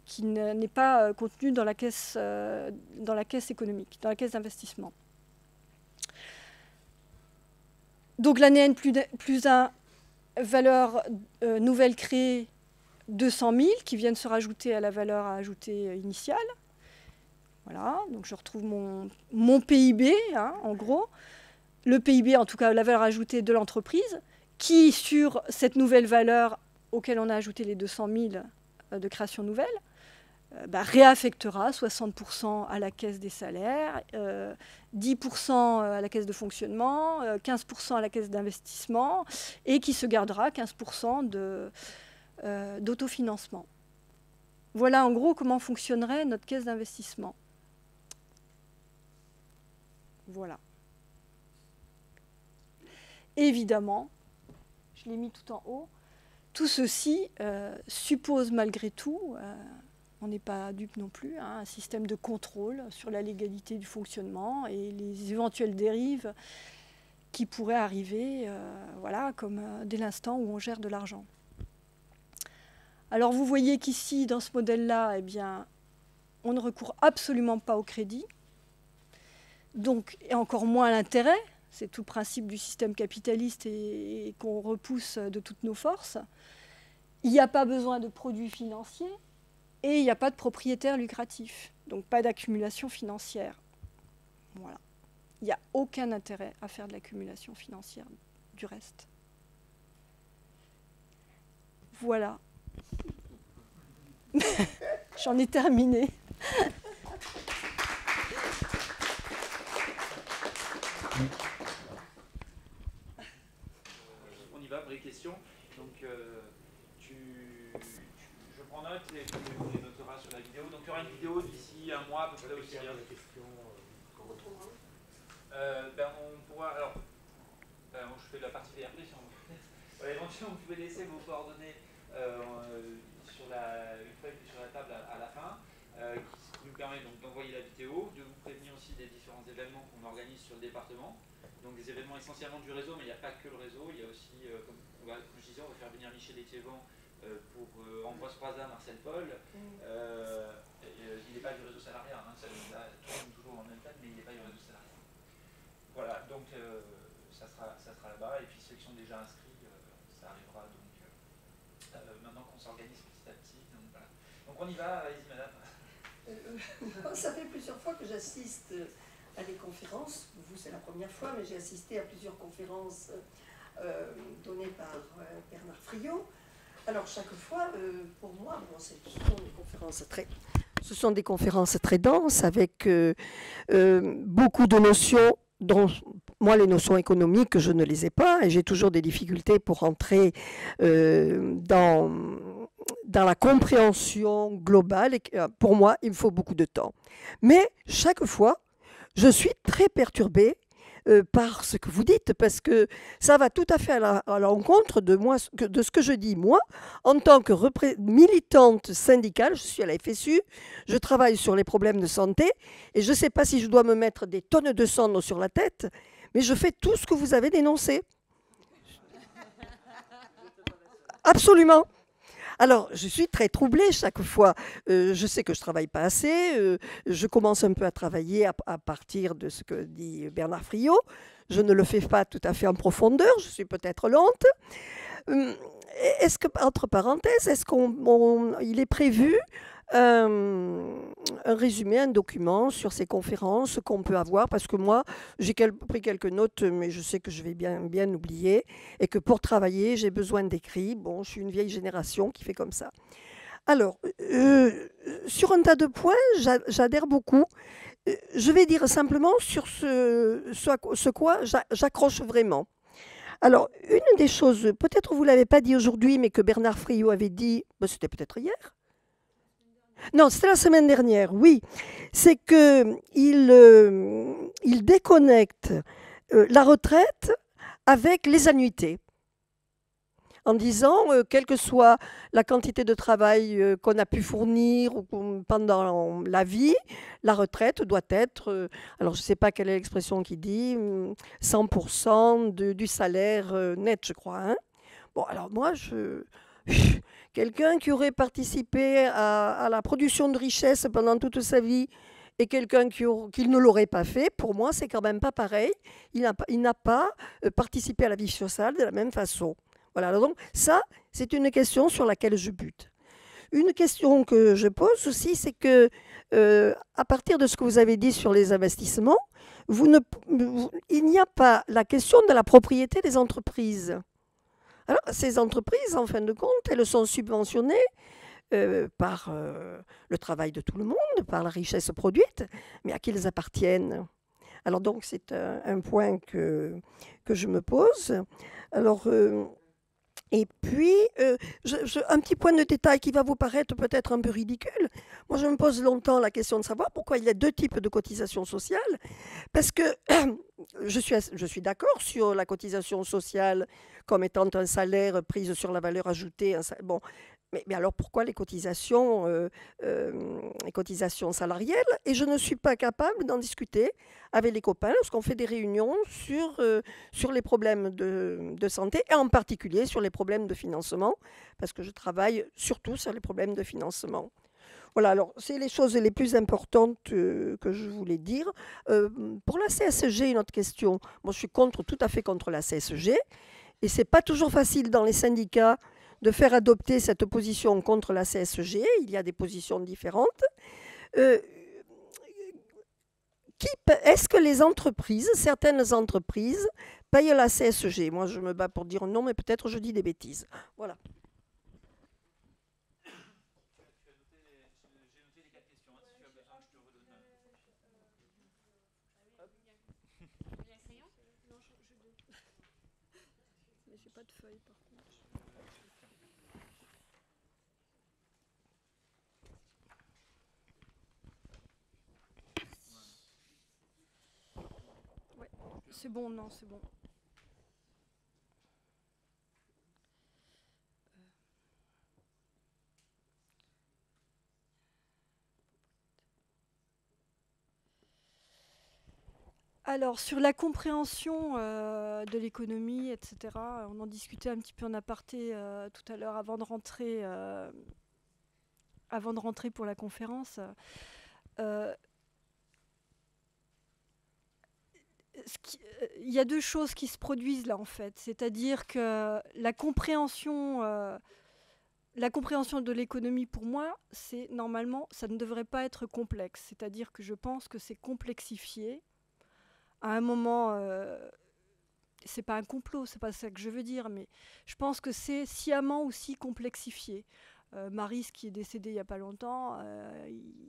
qui n'est pas contenu dans la caisse économique, dans la caisse d'investissement. Donc l'année N plus 1, valeur nouvelle créée, 200 000 qui viennent se rajouter à la valeur à ajouter initiale. Voilà, donc je retrouve mon PIB, hein, en gros. Le PIB, en tout cas la valeur ajoutée de l'entreprise, qui, sur cette nouvelle valeur auquel on a ajouté les 200 000 de création nouvelle, réaffectera 60% à la caisse des salaires, 10% à la caisse de fonctionnement, 15% à la caisse d'investissement, et qui se gardera 15% d'autofinancement. Voilà en gros comment fonctionnerait notre caisse d'investissement. Voilà. Évidemment, je l'ai mis tout en haut, tout ceci suppose malgré tout, on n'est pas dupe non plus, hein, un système de contrôle sur la légalité du fonctionnement et les éventuelles dérives qui pourraient arriver, voilà, comme dès l'instant où on gère de l'argent. Alors vous voyez qu'ici, dans ce modèle-là, eh bien, on ne recourt absolument pas au crédit, donc, et encore moins à l'intérêt. C'est tout le principe du système capitaliste et qu'on repousse de toutes nos forces. Il n'y a pas besoin de produits financiers et il n'y a pas de propriétaire lucratif, donc pas d'accumulation financière. Voilà. Il n'y a aucun intérêt à faire de l'accumulation financière du reste. Voilà. J'en ai terminé. On y va, vraie question. Donc, je prends note et tu les noteras sur la vidéo. Donc, il y aura une vidéo d'ici un mois, à peu près aussi. La question qu'on retrouvera. On pourra. Alors, je fais la partie VRP. Si on... éventuellement, vous pouvez laisser vos coordonnées sur la table à la fin, qui nous permet donc d'envoyer la vidéo, de vous prévenir aussi des différents événements qu'on organise sur le département. Donc des événements essentiellement du réseau, mais il n'y a pas que le réseau, il y a aussi, comme je disais, on va faire venir Michel Étiévent pour Ambroise Croizat, Marcel Paul. Il n'est pas du réseau salarial, hein, ça toujours en même temps, mais il n'est pas du réseau salarial. Voilà, donc ça sera là-bas, et puis ceux qui sont déjà inscrits, ça arrivera donc maintenant qu'on s'organise petit à petit. Donc, voilà. Donc on y va, allez-y madame. Ça fait plusieurs fois que j'assiste à des conférences. Vous, c'est la première fois, mais j'ai assisté à plusieurs conférences données par Bernard Friot. Alors, chaque fois, pour moi, bon, c'est souvent des conférences très Ce sont des conférences très denses avec beaucoup de notions dont moi, les notions économiques, je ne les ai pas et j'ai toujours des difficultés pour entrer dans la compréhension globale. Et pour moi, il me faut beaucoup de temps. Mais chaque fois, je suis très perturbée par ce que vous dites, parce que ça va tout à fait à l'encontre de moi, de ce que je dis. Moi, en tant que militante syndicale, je suis à la FSU, je travaille sur les problèmes de santé, et je ne sais pas si je dois me mettre des tonnes de cendres sur la tête, mais je fais tout ce que vous avez dénoncé. Absolument. Alors, je suis très troublée chaque fois. Je sais que je ne travaille pas assez. Je commence un peu à travailler à partir de ce que dit Bernard Friot. Je ne le fais pas tout à fait en profondeur. Je suis peut-être lente. Est-ce que, entre parenthèses, est-ce qu'il est prévu un résumé, un document sur ces conférences qu'on peut avoir, parce que moi, j'ai pris quelques notes, mais je sais que je vais bien oublier, et que pour travailler, j'ai besoin d'écrit. Bon, je suis une vieille génération qui fait comme ça. Alors, sur un tas de points, j'adhère beaucoup. Je vais dire simplement sur ce quoi j'accroche vraiment. Alors, une des choses, peut-être vous ne l'avez pas dit aujourd'hui, mais que Bernard Friot avait dit, c'était peut-être hier. Non, c'était la semaine dernière, oui. C'est qu'il déconnecte la retraite avec les annuités. En disant, quelle que soit la quantité de travail qu'on a pu fournir pendant la vie, la retraite doit être, alors je ne sais pas quelle est l'expression qui dit, 100% du salaire net, je crois. Hein. Bon, alors moi, quelqu'un qui aurait participé à la production de richesse pendant toute sa vie et quelqu'un qui ne l'aurait pas fait, pour moi, c'est quand même pas pareil. Il n'a pas participé à la vie sociale de la même façon. Voilà, donc ça, c'est une question sur laquelle je bute. Une question que je pose aussi, c'est que, à partir de ce que vous avez dit sur les investissements, il n'y a pas la question de la propriété des entreprises. Alors, ces entreprises, en fin de compte, elles sont subventionnées par le travail de tout le monde, par la richesse produite, mais à qui elles appartiennent? Alors donc, c'est un point que je me pose. Alors, et puis, un petit point de détail qui va vous paraître peut-être un peu ridicule. Moi, je me pose longtemps la question de savoir pourquoi il y a deux types de cotisations sociales. Parce que je suis d'accord sur la cotisation sociale comme étant un salaire pris sur la valeur ajoutée. Bon, mais alors pourquoi les cotisations salariales? Et je ne suis pas capable d'en discuter avec les copains lorsqu'on fait des réunions sur les problèmes de santé et en particulier sur les problèmes de financement, parce que je travaille surtout sur les problèmes de financement. Voilà, alors c'est les choses les plus importantes que je voulais dire. Pour la CSG, une autre question. Moi, je suis tout à fait contre la CSG et ce n'est pas toujours facile dans les syndicats de faire adopter cette position contre la CSG. Il y a des positions différentes. Est-ce que les entreprises, certaines entreprises, payent la CSG? Moi, je me bats pour dire non, mais peut-être je dis des bêtises. Voilà. J'ai pas de feuille, par contre. Ouais, c'est bon, non, c'est bon. Alors, sur la compréhension de l'économie, etc., on en discutait un petit peu en aparté tout à l'heure avant de rentrer pour la conférence. Il y a deux choses qui se produisent là, en fait. C'est-à-dire que la compréhension de l'économie, pour moi, c'est normalement, ça ne devrait pas être complexe. C'est-à-dire que je pense que c'est complexifié. À un moment, c'est pas un complot, c'est pas ça que je veux dire, mais je pense que c'est sciemment aussi complexifié. Maris, qui est décédé il n'y a pas longtemps,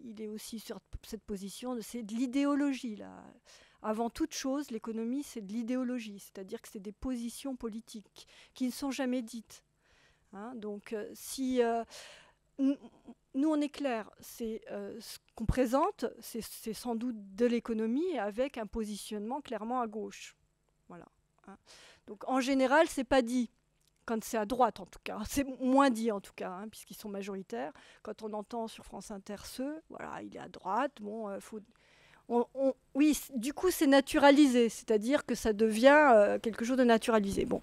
il est aussi sur cette position. C'est de l'idéologie, là. Avant toute chose, l'économie, c'est de l'idéologie. C'est-à-dire que c'est des positions politiques qui ne sont jamais dites. Hein, donc, si nous, on est clair, c'est ce qu'on présente, c'est sans doute de l'économie avec un positionnement clairement à gauche. Voilà. Hein. Donc, en général, c'est pas dit. Quand c'est à droite, en tout cas. C'est moins dit, en tout cas, hein, puisqu'ils sont majoritaires. Quand on entend sur France Inter voilà, il est à droite. Bon, oui, du coup, c'est naturalisé. C'est-à-dire que ça devient quelque chose de naturalisé. Bon.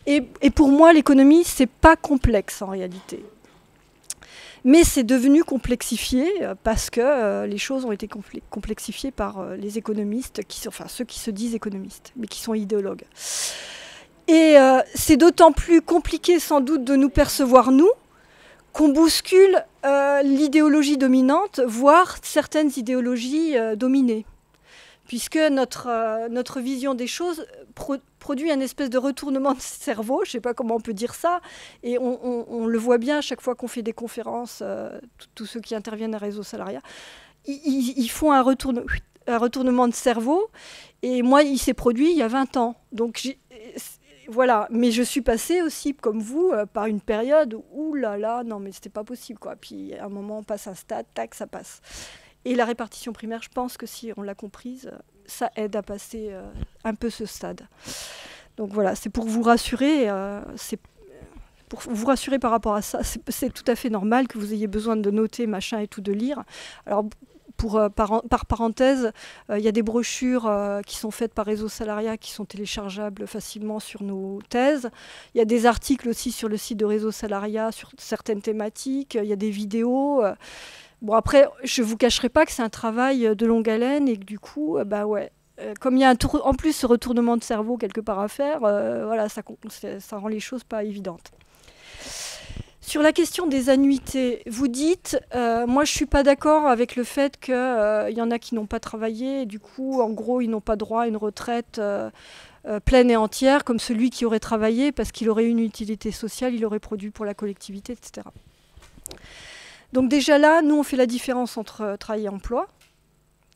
Et pour moi, l'économie, c'est pas complexe, en réalité. Mais c'est devenu complexifié parce que les choses ont été complexifiées par les économistes, enfin ceux qui se disent économistes, mais qui sont idéologues. Et c'est d'autant plus compliqué sans doute de nous percevoir, nous, qu'on bouscule l'idéologie dominante, voire certaines idéologies dominées. Puisque notre vision des choses produit un espèce de retournement de cerveau, je ne sais pas comment on peut dire ça, et on le voit bien à chaque fois qu'on fait des conférences, tous ceux qui interviennent à Réseau Salariat, ils font un retournement de cerveau, et moi, il s'est produit il y a 20 ans. Donc, voilà, mais je suis passée aussi, comme vous, par une période où, là, non, mais c'était pas possible, quoi. Puis, à un moment, on passe un stade, tac, ça passe. Et la répartition primaire, je pense que si on l'a comprise, ça aide à passer un peu ce stade. Donc voilà, c'est pour vous rassurer, par rapport à ça. C'est tout à fait normal que vous ayez besoin de noter, machin et tout, de lire. Alors, par parenthèse, il y a des brochures qui sont faites par Réseau Salariat qui sont téléchargeables facilement sur nos thèses. Il y a des articles aussi sur le site de Réseau Salariat sur certaines thématiques. Il y a des vidéos. Bon, après, je ne vous cacherai pas que c'est un travail de longue haleine et que du coup, comme il y a en plus ce retournement de cerveau quelque part à faire, voilà, ça rend les choses pas évidentes. Sur la question des annuités, vous dites, moi je ne suis pas d'accord avec le fait qu'il y en a qui n'ont pas travaillé, et du coup, en gros, ils n'ont pas droit à une retraite pleine et entière, comme celui qui aurait travaillé, parce qu'il aurait une utilité sociale, il aurait produit pour la collectivité, etc. Donc déjà là, nous, on fait la différence entre travail et emploi.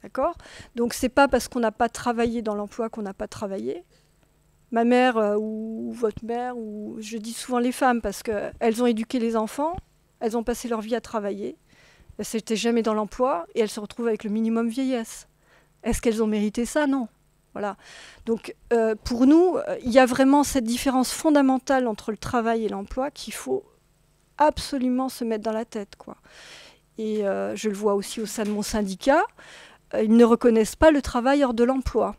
D'accord ? Donc c'est pas parce qu'on n'a pas travaillé dans l'emploi qu'on n'a pas travaillé. Ma mère ou votre mère, ou je dis souvent les femmes, parce qu'elles ont éduqué les enfants, elles ont passé leur vie à travailler, elles n'étaient jamais dans l'emploi, et elles se retrouvent avec le minimum vieillesse. Est-ce qu'elles ont mérité ça ? Non. Voilà. Donc pour nous, il y a vraiment cette différence fondamentale entre le travail et l'emploi qu'il faut absolument se mettre dans la tête, quoi. Et je le vois aussi au sein de mon syndicat, ils ne reconnaissent pas le travail hors de l'emploi.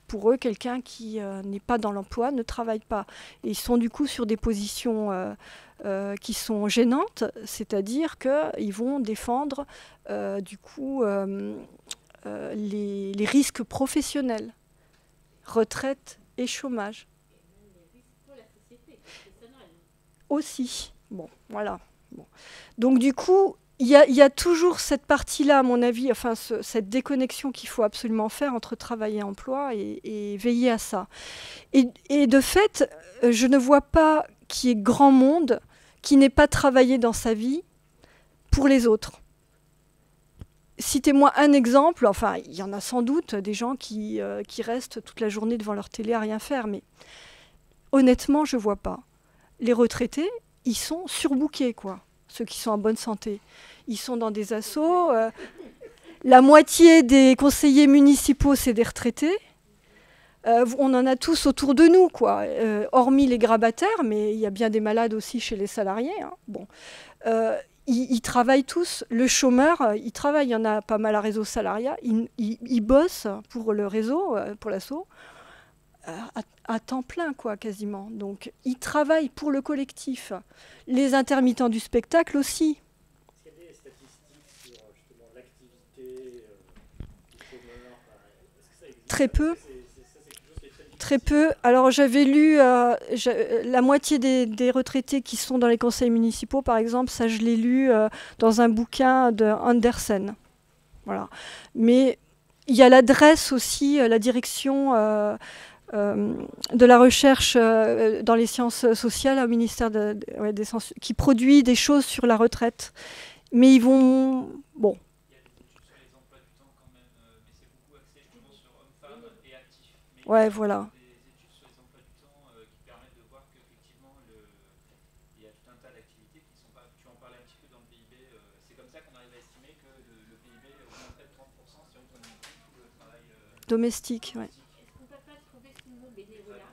Pour eux, quelqu'un qui n'est pas dans l'emploi ne travaille pas. Et ils sont du coup sur des positions qui sont gênantes, c'est-à-dire qu'ils vont défendre du coup les risques professionnels, retraite et chômage. Aussi. Bon, voilà. Bon. Donc du coup, il y a toujours cette partie-là, à mon avis, enfin cette déconnexion qu'il faut absolument faire entre travail et emploi et veiller à ça. Et de fait, je ne vois pas qu'il y ait grand monde qui n'ait pas travaillé dans sa vie pour les autres. Citez-moi un exemple, enfin il y en a sans doute des gens qui restent toute la journée devant leur télé à rien faire, mais honnêtement, je ne vois pas. Les retraités, ils sont surbookés, quoi. Ceux qui sont en bonne santé. Ils sont dans des assos. La moitié des conseillers municipaux, c'est des retraités. On en a tous autour de nous, quoi. Hormis les grabataires, mais il y a bien des malades aussi chez les salariés. Hein. Bon. Ils travaillent tous. Le chômeur, il travaille. Il y en a pas mal à Réseau Salariat. Il bosse pour le réseau, pour l'asso. À temps plein, quoi, quasiment. Donc, ils travaillent pour le collectif. Les intermittents du spectacle aussi. Est-ce qu'il y a des statistiques sur justement l'activité du chômeur? Est-ce que ça existe? Très peu. C'est très peu. Alors, j'avais lu la moitié des retraités qui sont dans les conseils municipaux, par exemple, ça, je l'ai lu dans un bouquin de Andersen. Voilà. Mais il y a l'adresse aussi, la direction de la recherche dans les sciences sociales au ministère des Sciences, qui produit des choses sur la retraite. Mais ils vont... Bon. Il y a des études sur les emplois du temps quand même, mais c'est beaucoup axé justement sur hommes-femmes et actifs. Mais Ouais, il y a voilà. des études sur les emplois du temps qui permettent de voir qu'effectivement, il y a tout un tas d'activités qui ne sont pas... Tu en parlais un petit peu dans le PIB. C'est comme ça qu'on arrive à estimer que le PIB augmenterait de 30% si on prenait tout le travail Domestique, ouais. Est-ce qu'on ne peut pas trouver ce mot bénévolat?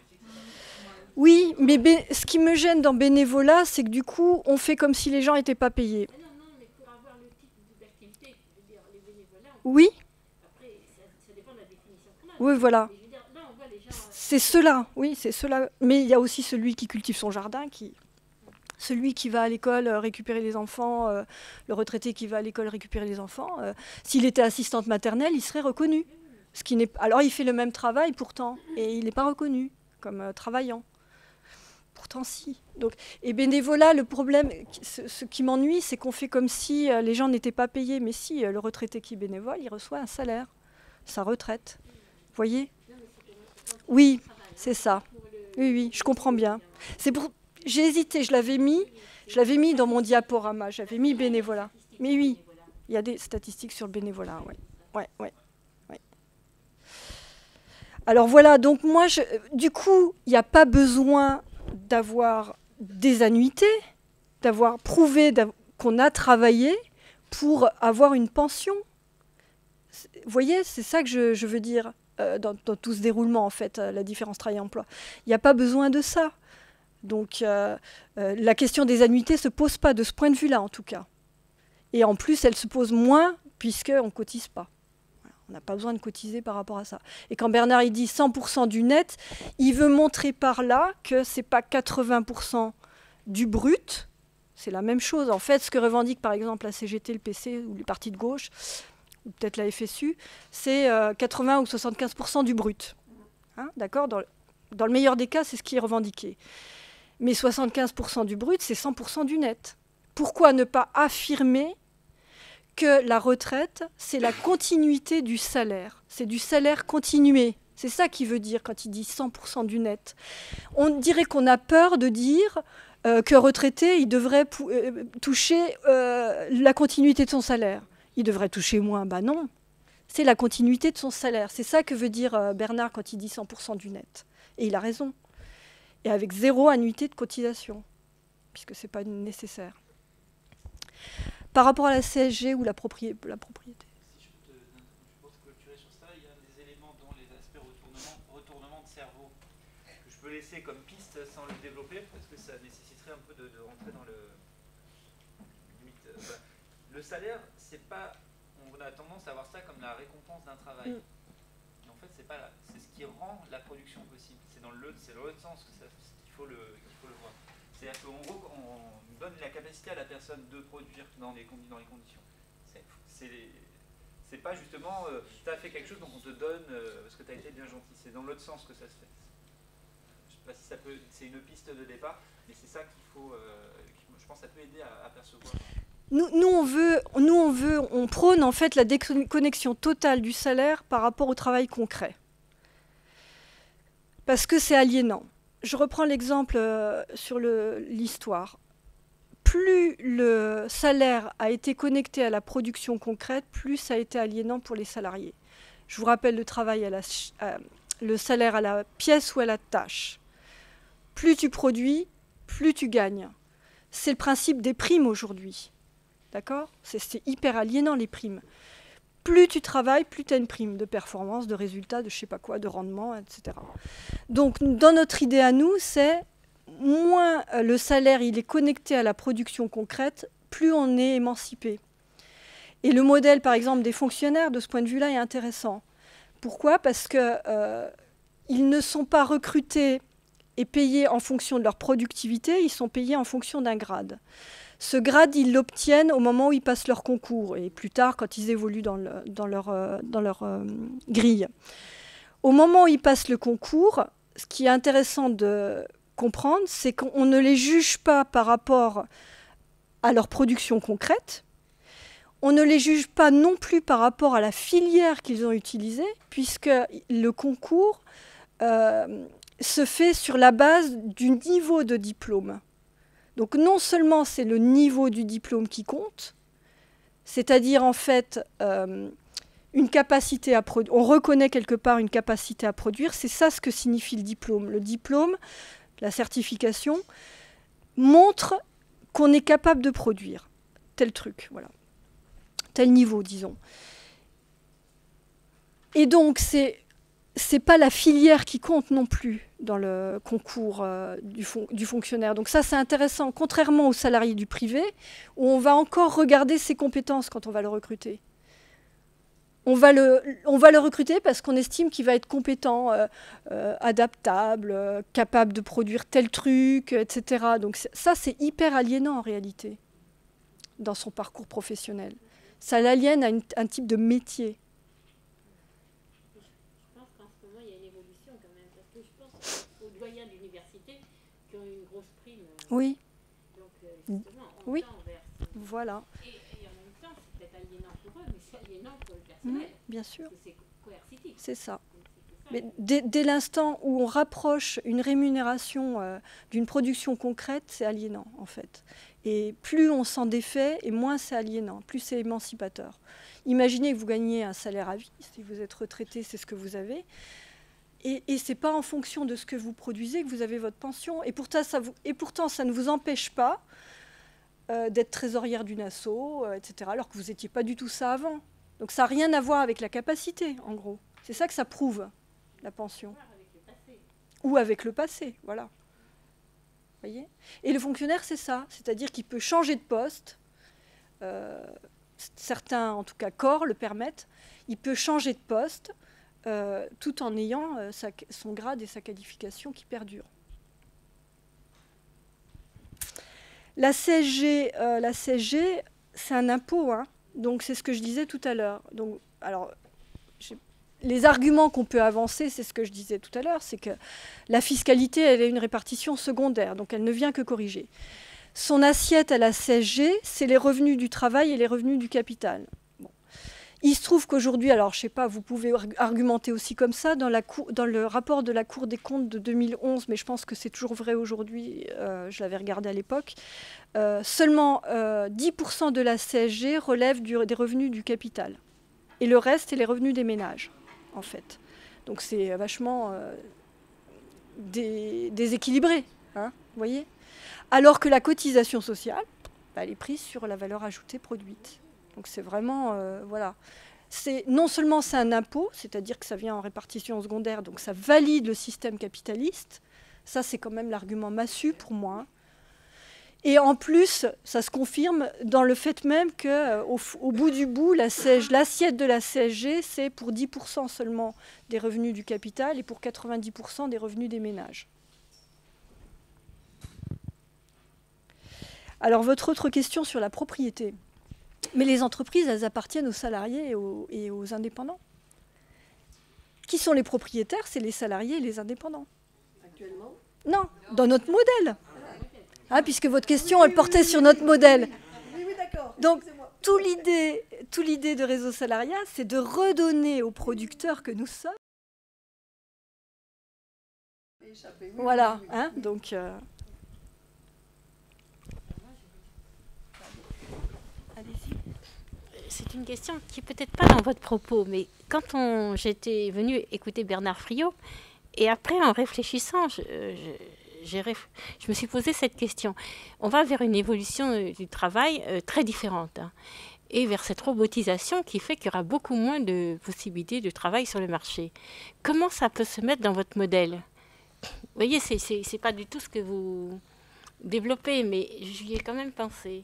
Oui, mais ce qui me gêne dans bénévolat, c'est que du coup, on fait comme si les gens n'étaient pas payés. Ah non, mais pour avoir le type d'activité, je veux dire, les bénévolats, Oui, après, ça dépend de la définition qu'on a. oui, voilà. Mais je veux dire, là, on voit les gens... C'est cela, oui, c'est cela. Mais il y a aussi celui qui cultive son jardin, celui qui va à l'école récupérer les enfants, le retraité qui va à l'école récupérer les enfants. S'il était assistante maternelle, il serait reconnu. Alors, il fait le même travail pourtant, et il n'est pas reconnu comme travaillant. Pourtant, si. Donc, et bénévolat, le problème, ce qui m'ennuie, c'est qu'on fait comme si les gens n'étaient pas payés. Mais si, le retraité qui est bénévole, il reçoit un salaire, sa retraite. Vous voyez? Oui, c'est ça. Oui, oui, je comprends bien. J'ai hésité, je l'avais mis dans mon diaporama, j'avais mis bénévolat. Mais oui, il y a des statistiques sur le bénévolat, ouais. Alors voilà, donc moi, du coup, il n'y a pas besoin d'avoir des annuités, d'avoir prouvé qu'on a travaillé pour avoir une pension. Vous voyez, c'est ça que je veux dire dans tout ce déroulement, en fait, la différence travail-emploi. Il n'y a pas besoin de ça. Donc la question des annuités ne se pose pas de ce point de vue-là, en tout cas. Et en plus, elle se pose moins puisqu'on ne cotise pas. On n'a pas besoin de cotiser par rapport à ça. Et quand Bernard il dit 100% du net, il veut montrer par là que ce n'est pas 80% du brut. C'est la même chose. En fait, ce que revendique par exemple la CGT, le PC ou les partis de gauche, ou peut-être la FSU, c'est 80 ou 75% du brut. Hein, d'accord ? Dans le meilleur des cas, c'est ce qui est revendiqué. Mais 75% du brut, c'est 100% du net. Pourquoi ne pas affirmer que la retraite, c'est la continuité du salaire. C'est du salaire continué. C'est ça qu'il veut dire quand il dit 100% du net. On dirait qu'on a peur de dire qu'un retraité, il devrait toucher la continuité de son salaire. Il devrait toucher moins. Ben non, c'est la continuité de son salaire. C'est ça que veut dire Bernard quand il dit 100% du net. Et il a raison. Et avec 0 annuité de cotisation, puisque ce n'est pas nécessaire. Par rapport à la CSG ou la propriété. Si je peux te clôturer sur ça, il y a des éléments dont les aspects retournement de cerveau que je peux laisser comme piste sans le développer parce que ça nécessiterait un peu de rentrer dans le limite. Le salaire, c'est pas, on a tendance à voir ça comme la récompense d'un travail. Mais en fait, c'est pas, c'est ce qui rend la production possible. C'est dans l'autre sens qu'il faut le voir. C'est-à-dire qu'on donne la capacité à la personne de produire dans les conditions. C'est pas justement tu as fait quelque chose donc on te donne parce que tu as été bien gentil. C'est dans l'autre sens que ça se fait. Je sais pas si ça peut, c'est une piste de départ, mais c'est ça qu'il faut. Je pense que ça peut aider à percevoir. On prône en fait la déconnexion totale du salaire par rapport au travail concret. Parce que c'est aliénant. Je reprends l'exemple sur l'histoire. Plus le salaire a été connecté à la production concrète, plus ça a été aliénant pour les salariés. Je vous rappelle le travail le salaire à la pièce ou à la tâche. Plus tu produis, plus tu gagnes. C'est le principe des primes aujourd'hui. D'accord ? C'est hyper aliénant les primes. Plus tu travailles, plus tu as une prime de performance, de résultat, de je sais pas quoi, de rendement, etc. Donc dans notre idée à nous, c'est moins le salaire il est connecté à la production concrète, plus on est émancipé. Et le modèle, par exemple, des fonctionnaires, de ce point de vue-là, est intéressant. Pourquoi ? Parce qu'ils ne sont pas recrutés et payés en fonction de leur productivité, ils sont payés en fonction d'un grade. Ce grade, ils l'obtiennent au moment où ils passent leur concours, et plus tard, quand ils évoluent dans leur grille. Au moment où ils passent le concours, ce qui est intéressant de comprendre, c'est qu'on ne les juge pas par rapport à leur production concrète. On ne les juge pas non plus par rapport à la filière qu'ils ont utilisée, puisque le concours se fait sur la base du niveau de diplôme. Donc non seulement c'est le niveau du diplôme qui compte, c'est-à-dire en fait une capacité à produire, on reconnaît quelque part une capacité à produire, c'est ça ce que signifie le diplôme. Le diplôme, la certification, montre qu'on est capable de produire tel truc, voilà, tel niveau, disons. Et donc c'est pas la filière qui compte non plus dans le concours du fonctionnaire. Donc ça, c'est intéressant, contrairement aux salariés du privé, où on va encore regarder ses compétences quand on va le recruter. On va le recruter parce qu'on estime qu'il va être compétent, adaptable, capable de produire tel truc, etc. Donc ça, c'est hyper aliénant en réalité, dans son parcours professionnel. Ça l'aliène à un type de métier. Oui. Donc, oui. Voilà. Et en même temps, c'est peut-être aliénant pour eux, mais c'est aliénant pour le personnel. Bien sûr. C'est coercitif. C'est ça. Mais dès l'instant où on rapproche une rémunération d'une production concrète, c'est aliénant, en fait. Et plus on s'en défait, et moins c'est aliénant, plus c'est émancipateur. Imaginez que vous gagnez un salaire à vie. Si vous êtes retraité, c'est ce que vous avez. Et ce n'est pas en fonction de ce que vous produisez que vous avez votre pension. Et pourtant, ça ne vous empêche pas d'être trésorière d'une asso, etc., alors que vous n'étiez pas du tout ça avant. Donc ça n'a rien à voir avec la capacité, en gros. C'est ça que ça prouve, la pension. Ou avec le passé, voilà. Voyez ? Et le fonctionnaire, c'est ça. C'est-à-dire qu'il peut changer de poste. Certains, en tout cas, corps le permettent. Il peut changer de poste. Tout en ayant son grade et sa qualification qui perdurent. La CSG, c'est un impôt, hein, donc c'est ce que je disais tout à l'heure. Donc, alors, les arguments qu'on peut avancer, c'est ce que je disais tout à l'heure, c'est que la fiscalité, elle a une répartition secondaire, donc elle ne vient que corriger. Son assiette à la CSG, c'est les revenus du travail et les revenus du capital. Il se trouve qu'aujourd'hui, alors je ne sais pas, vous pouvez argumenter aussi comme ça, dans le rapport de la Cour des comptes de 2011, mais je pense que c'est toujours vrai aujourd'hui, je l'avais regardé à l'époque, seulement 10% de la CSG relève des revenus du capital. Et le reste, c'est les revenus des ménages, en fait. Donc c'est vachement déséquilibré, hein, vous voyez ? Alors que la cotisation sociale, elle est prise sur la valeur ajoutée produite. Donc c'est vraiment, voilà. Non seulement c'est un impôt, c'est-à-dire que ça vient en répartition secondaire, donc ça valide le système capitaliste. Ça, c'est quand même l'argument massu pour moi. Et en plus, ça se confirme dans le fait même qu'au bout du bout, l'assiette de la CSG, c'est pour 10% seulement des revenus du capital et pour 90% des revenus des ménages. Alors, votre autre question sur la propriété. Mais les entreprises, elles appartiennent aux salariés et aux indépendants. Qui sont les propriétaires? C'est les salariés et les indépendants. Actuellement? Non, dans notre modèle. Ah, puisque votre question, elle portait sur notre modèle. Oui, d'accord. Donc, toute l'idée de Réseau Salariat, c'est de redonner aux producteurs que nous sommes. Voilà, hein, donc... C'est une question qui est peut-être pas dans votre propos, mais quand j'étais venue écouter Bernard Friot, et après en réfléchissant, je me suis posé cette question. On va vers une évolution du travail très différente, hein, et vers cette robotisation qui fait qu'il y aura beaucoup moins de possibilités de travail sur le marché. Comment ça peut se mettre dans votre modèle? Vous voyez, c'est pas du tout ce que vous développez, mais j'y ai quand même pensé.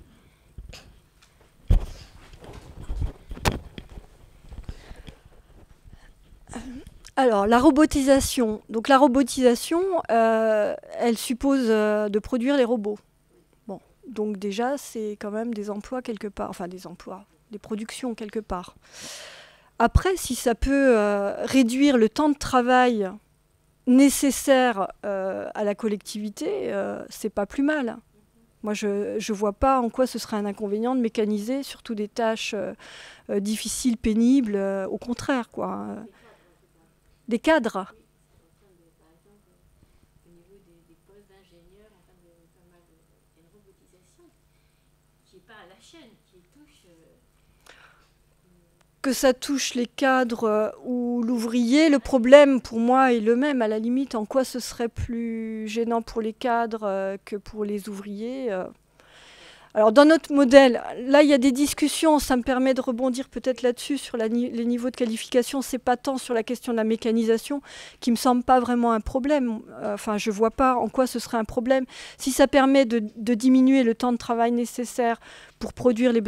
Alors, la robotisation. Donc, la robotisation, elle suppose de produire les robots. Bon, donc déjà, c'est quand même des emplois quelque part. Enfin, des productions quelque part. Après, si ça peut réduire le temps de travail nécessaire à la collectivité, c'est pas plus mal. Moi, je ne vois pas en quoi ce serait un inconvénient de mécaniser surtout des tâches difficiles, pénibles. Au contraire, quoi. Des cadres. des postes d'ingénieurs, enfin pas mal une robotisation qui n'est pas à la chaîne, qui touche. Que ça touche les cadres ou l'ouvrier, le problème pour moi est le même. À la limite, en quoi ce serait plus gênant pour les cadres que pour les ouvriers Alors dans notre modèle, là il y a des discussions, ça me permet de rebondir peut-être là-dessus sur les niveaux de qualification. C'est pas tant sur la question de la mécanisation qui me semble pas vraiment un problème. Enfin, je vois pas en quoi ce serait un problème. Si ça permet de diminuer le temps de travail nécessaire pour produire les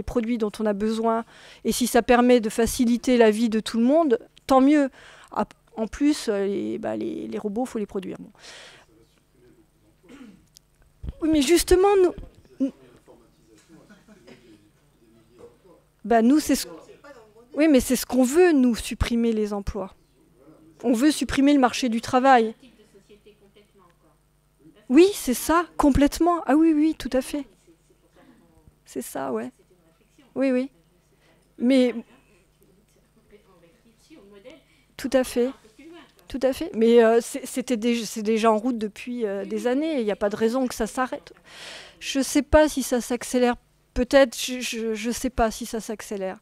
produits dont on a besoin, et si ça permet de faciliter la vie de tout le monde, tant mieux. En plus, les robots, il faut les produire. Bon. Oui, mais justement, nous, oui, mais c'est ce qu'on veut, nous, supprimer les emplois. On veut supprimer le marché du travail. Oui, c'est ça, complètement. Ah oui, oui, tout à fait. C'est ça, ouais. Oui, oui. Mais tout à fait. Tout à fait. Mais c'est déjà en route depuis des années. Il n'y a pas de raison que ça s'arrête. Je ne sais pas si ça s'accélère. Peut-être, je ne sais pas si ça s'accélère.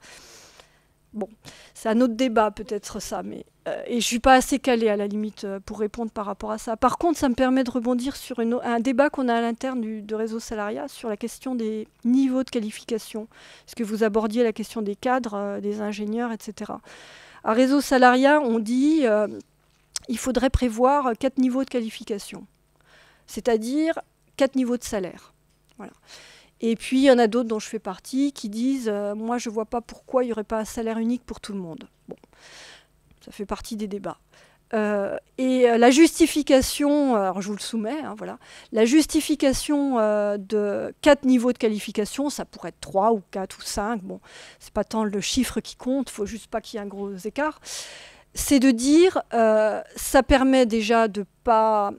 Bon, c'est un autre débat peut-être ça. Mais, et je ne suis pas assez calée à la limite pour répondre par rapport à ça. Par contre, ça me permet de rebondir sur un débat qu'on a à l'interne de Réseau Salariat sur la question des niveaux de qualification. Parce que vous abordiez la question des cadres, des ingénieurs, etc. À Réseau Salariat, on dit... il faudrait prévoir 4 niveaux de qualification, c'est-à-dire 4 niveaux de salaire. Voilà. Et puis, il y en a d'autres dont je fais partie qui disent moi, je ne vois pas pourquoi il n'y aurait pas un salaire unique pour tout le monde. Bon, ça fait partie des débats. Et la justification, alors je vous le soumets, hein, voilà, la justification de 4 niveaux de qualification, ça pourrait être 3 ou 4 ou 5, bon, c'est pas tant le chiffre qui compte, il ne faut juste pas qu'il y ait un gros écart. C'est de dire, ça permet déjà de ne pas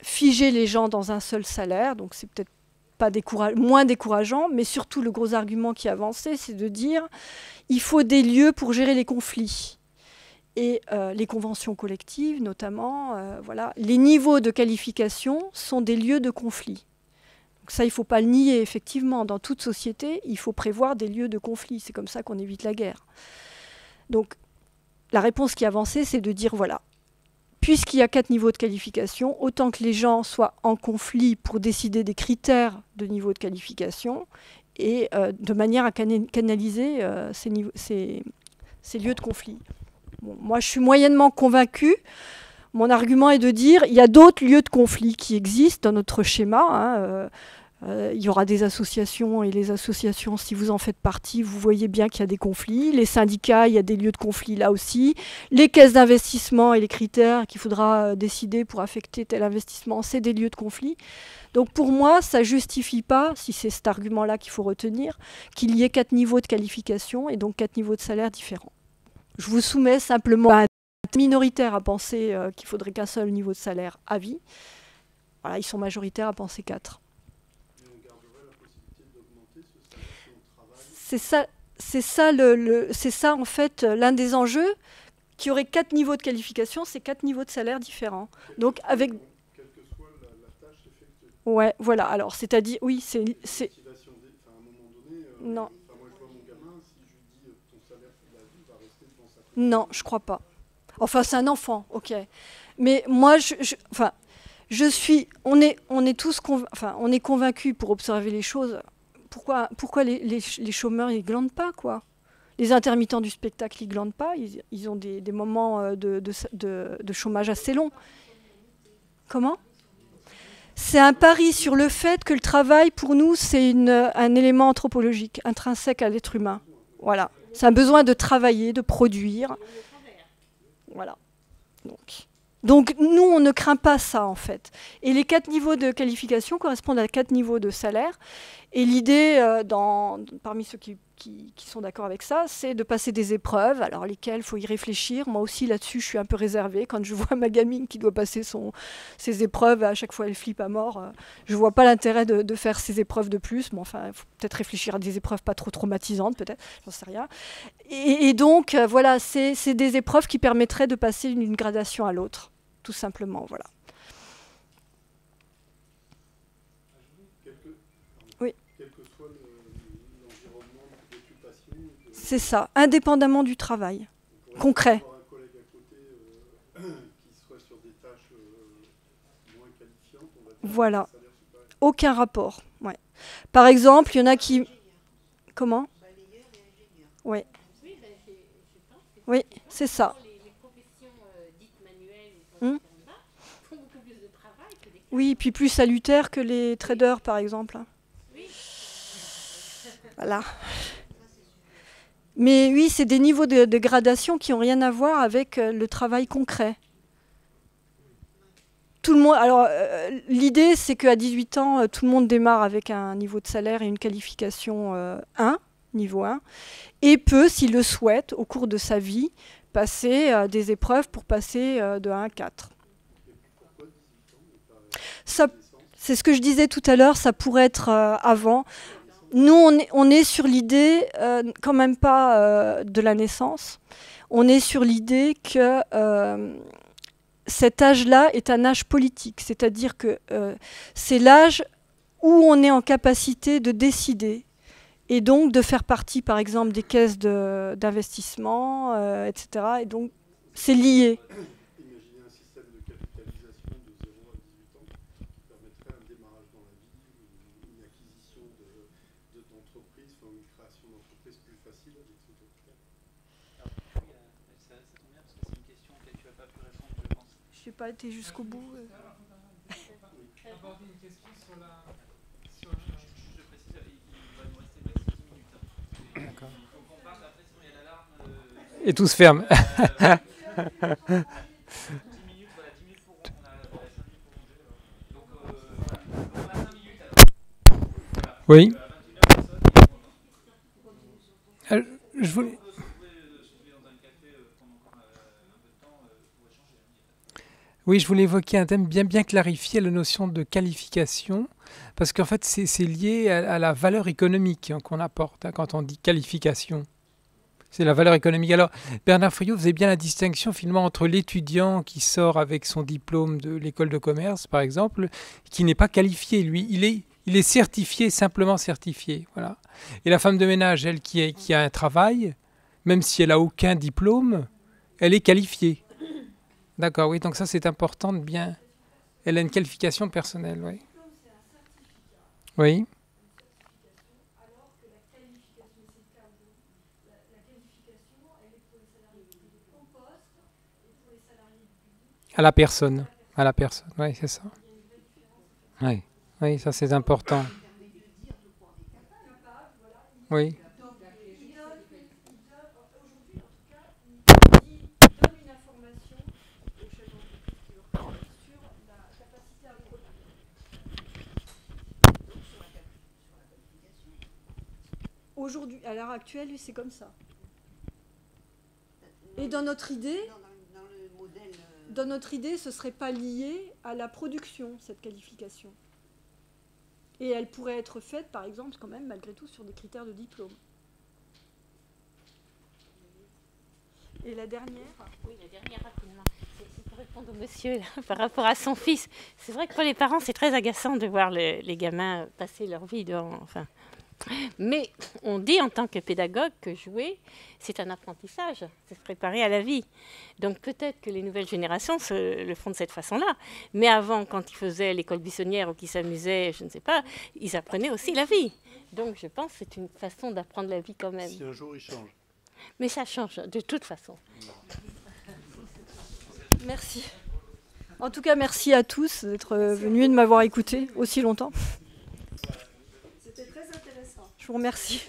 figer les gens dans un seul salaire, donc c'est peut-être pas moins décourageant, mais surtout le gros argument qui est avancé, c'est de dire, il faut des lieux pour gérer les conflits. Et les conventions collectives, notamment, voilà, les niveaux de qualification sont des lieux de conflit. Donc ça, il ne faut pas le nier, effectivement. Dans toute société, il faut prévoir des lieux de conflit. C'est comme ça qu'on évite la guerre. Donc, la réponse qui est avancée, c'est de dire, voilà, puisqu'il y a 4 niveaux de qualification, autant que les gens soient en conflit pour décider des critères de niveau de qualification et de manière à canaliser ces lieux de conflit. Bon, moi, je suis moyennement convaincue. Mon argument est de dire, il y a d'autres lieux de conflit qui existent dans notre schéma, hein, il y aura des associations, et les associations, si vous en faites partie, vous voyez bien qu'il y a des conflits. Les syndicats, il y a des lieux de conflit là aussi. Les caisses d'investissement et les critères qu'il faudra décider pour affecter tel investissement, c'est des lieux de conflit. Donc pour moi, ça ne justifie pas, si c'est cet argument-là qu'il faut retenir, qu'il y ait 4 niveaux de qualification et donc 4 niveaux de salaire différents. Je vous soumets simplement à un minoritaire à penser qu'il ne faudrait qu'un seul niveau de salaire à vie. Voilà, ils sont majoritaires à penser 4. C'est ça en fait l'un des enjeux, qu'il y aurait 4 niveaux de qualification, c'est 4 niveaux de salaire différents. Donc avec quelle que soit la tâche effectuée. Ouais, voilà. Alors c'est-à-dire oui, c'est à un moment donné. Non. Moi je vois mon gamin, si je lui dis ton salaire pour la vie va rester devant sa tête. Non, je crois pas. Enfin, c'est un enfant, ok. Mais moi, on est tous on est convaincus pour observer les choses. Pourquoi les chômeurs, ils glandent pas, quoi? Les intermittents du spectacle, ils glandent pas. Ils ont des moments de chômage assez longs. Comment? C'est un pari sur le fait que le travail, pour nous, c'est un élément anthropologique, intrinsèque à l'être humain. Voilà. C'est un besoin de travailler, de produire. Voilà. Donc, nous, on ne craint pas ça, en fait. Et les 4 niveaux de qualification correspondent à 4 niveaux de salaire. Et l'idée, parmi ceux qui sont d'accord avec ça, c'est de passer des épreuves, alors lesquelles il faut y réfléchir. Moi aussi, là-dessus, je suis un peu réservée. Quand je vois ma gamine qui doit passer ses épreuves, à chaque fois, elle flippe à mort. Je ne vois pas l'intérêt de faire ces épreuves de plus. Bon, enfin, il faut peut-être réfléchir à des épreuves pas trop traumatisantes, peut-être. J'en sais rien. Et donc, voilà, c'est des épreuves qui permettraient de passer d'une gradation à l'autre, tout simplement, voilà. soit l'environnement d'occupation. C'est ça, indépendamment du travail, concret. Avoir un collègue à côté qui soit sur des tâches moins qualifiantes, on va dire, Voilà, un salaire supérieur. aucun rapport. Ouais. Par exemple, il y en a qui... Comment? Oui. Oui, c'est ça. Les professions dites manuelles Hum. font beaucoup plus de travail que des... Oui, puis plus salutaire que les traders, par exemple. Voilà. Mais oui, c'est des niveaux de gradation qui n'ont rien à voir avec le travail concret. Tout le monde. Alors, l'idée, c'est qu'à 18 ans, tout le monde démarre avec un niveau de salaire et une qualification 1, niveau 1, et peut, s'il le souhaite, au cours de sa vie, passer des épreuves pour passer de 1 à 4. Ça, c'est ce que je disais tout à l'heure, ça pourrait être avant. Nous, on est sur l'idée, quand même pas de la naissance, on est sur l'idée que cet âge-là est un âge politique, c'est-à-dire que c'est l'âge où on est en capacité de décider et donc de faire partie, par exemple, des caisses d'investissement, etc. Et donc, c'est lié. Imaginez un système de capitalisation de 0 à 18 ans qui permettrait un démarrage dans la vie, une acquisition d'entreprise, enfin une création d'entreprise plus facile avec ce capital. Alors, oui, ça tombe bien parce que c'est une question auquel tu n'as pas pu répondre, je pense. Je n'ai pas été jusqu'au bout. Aborder une question sur la... Je précise, il va nous rester maximum 10 minutes. D'accord. Il faut qu'on parte, après sinon il y a l'alarme. Et tout se ferme. 10 minutes, voilà, 10 minutes pour... On a 5 minutes pour manger. Donc, on a 5 minutes alors. Voilà. Oui. À 21h, personne. Je voulais... On peut se trouver dans un café pendant encore un peu de temps pour échanger. Oui, je voulais évoquer un thème bien clarifié, la notion de qualification, parce qu'en fait, c'est lié à la valeur économique qu'on apporte quand on dit qualification. C'est la valeur économique. Alors, Bernard Friot faisait bien la distinction finalement entre l'étudiant qui sort avec son diplôme de l'école de commerce, par exemple, qui n'est pas qualifié. Lui, il est certifié, simplement certifié. Voilà. Et la femme de ménage, elle, qui a un travail, même si elle n'a aucun diplôme, elle est qualifiée. D'accord, oui, donc ça c'est important de bien... Elle a une qualification personnelle, oui. Oui. À la personne, oui, c'est ça. Oui, oui, ça c'est important. Oui. Aujourd'hui, à l'heure actuelle, c'est comme ça. Et dans notre idée, ce ne serait pas lié à la production, cette qualification. Et elle pourrait être faite, par exemple, quand même, malgré tout, sur des critères de diplôme. Et la dernière? Oui, la dernière, rapidement. C'est pour répondre au monsieur là, par rapport à son fils. C'est vrai que pour les parents, c'est très agaçant de voir les gamins passer leur vie devant... Enfin, mais on dit en tant que pédagogue que jouer, c'est un apprentissage, c'est se préparer à la vie. Donc peut-être que les nouvelles générations le font de cette façon-là. Mais avant, quand ils faisaient l'école buissonnière ou qu'ils s'amusaient, je ne sais pas, ils apprenaient aussi la vie. Donc je pense que c'est une façon d'apprendre la vie quand même. Si un jour il change. Mais ça change de toute façon. Merci. En tout cas, merci à tous d'être venus et de m'avoir écouté aussi longtemps. C'était très intéressant. Je vous remercie.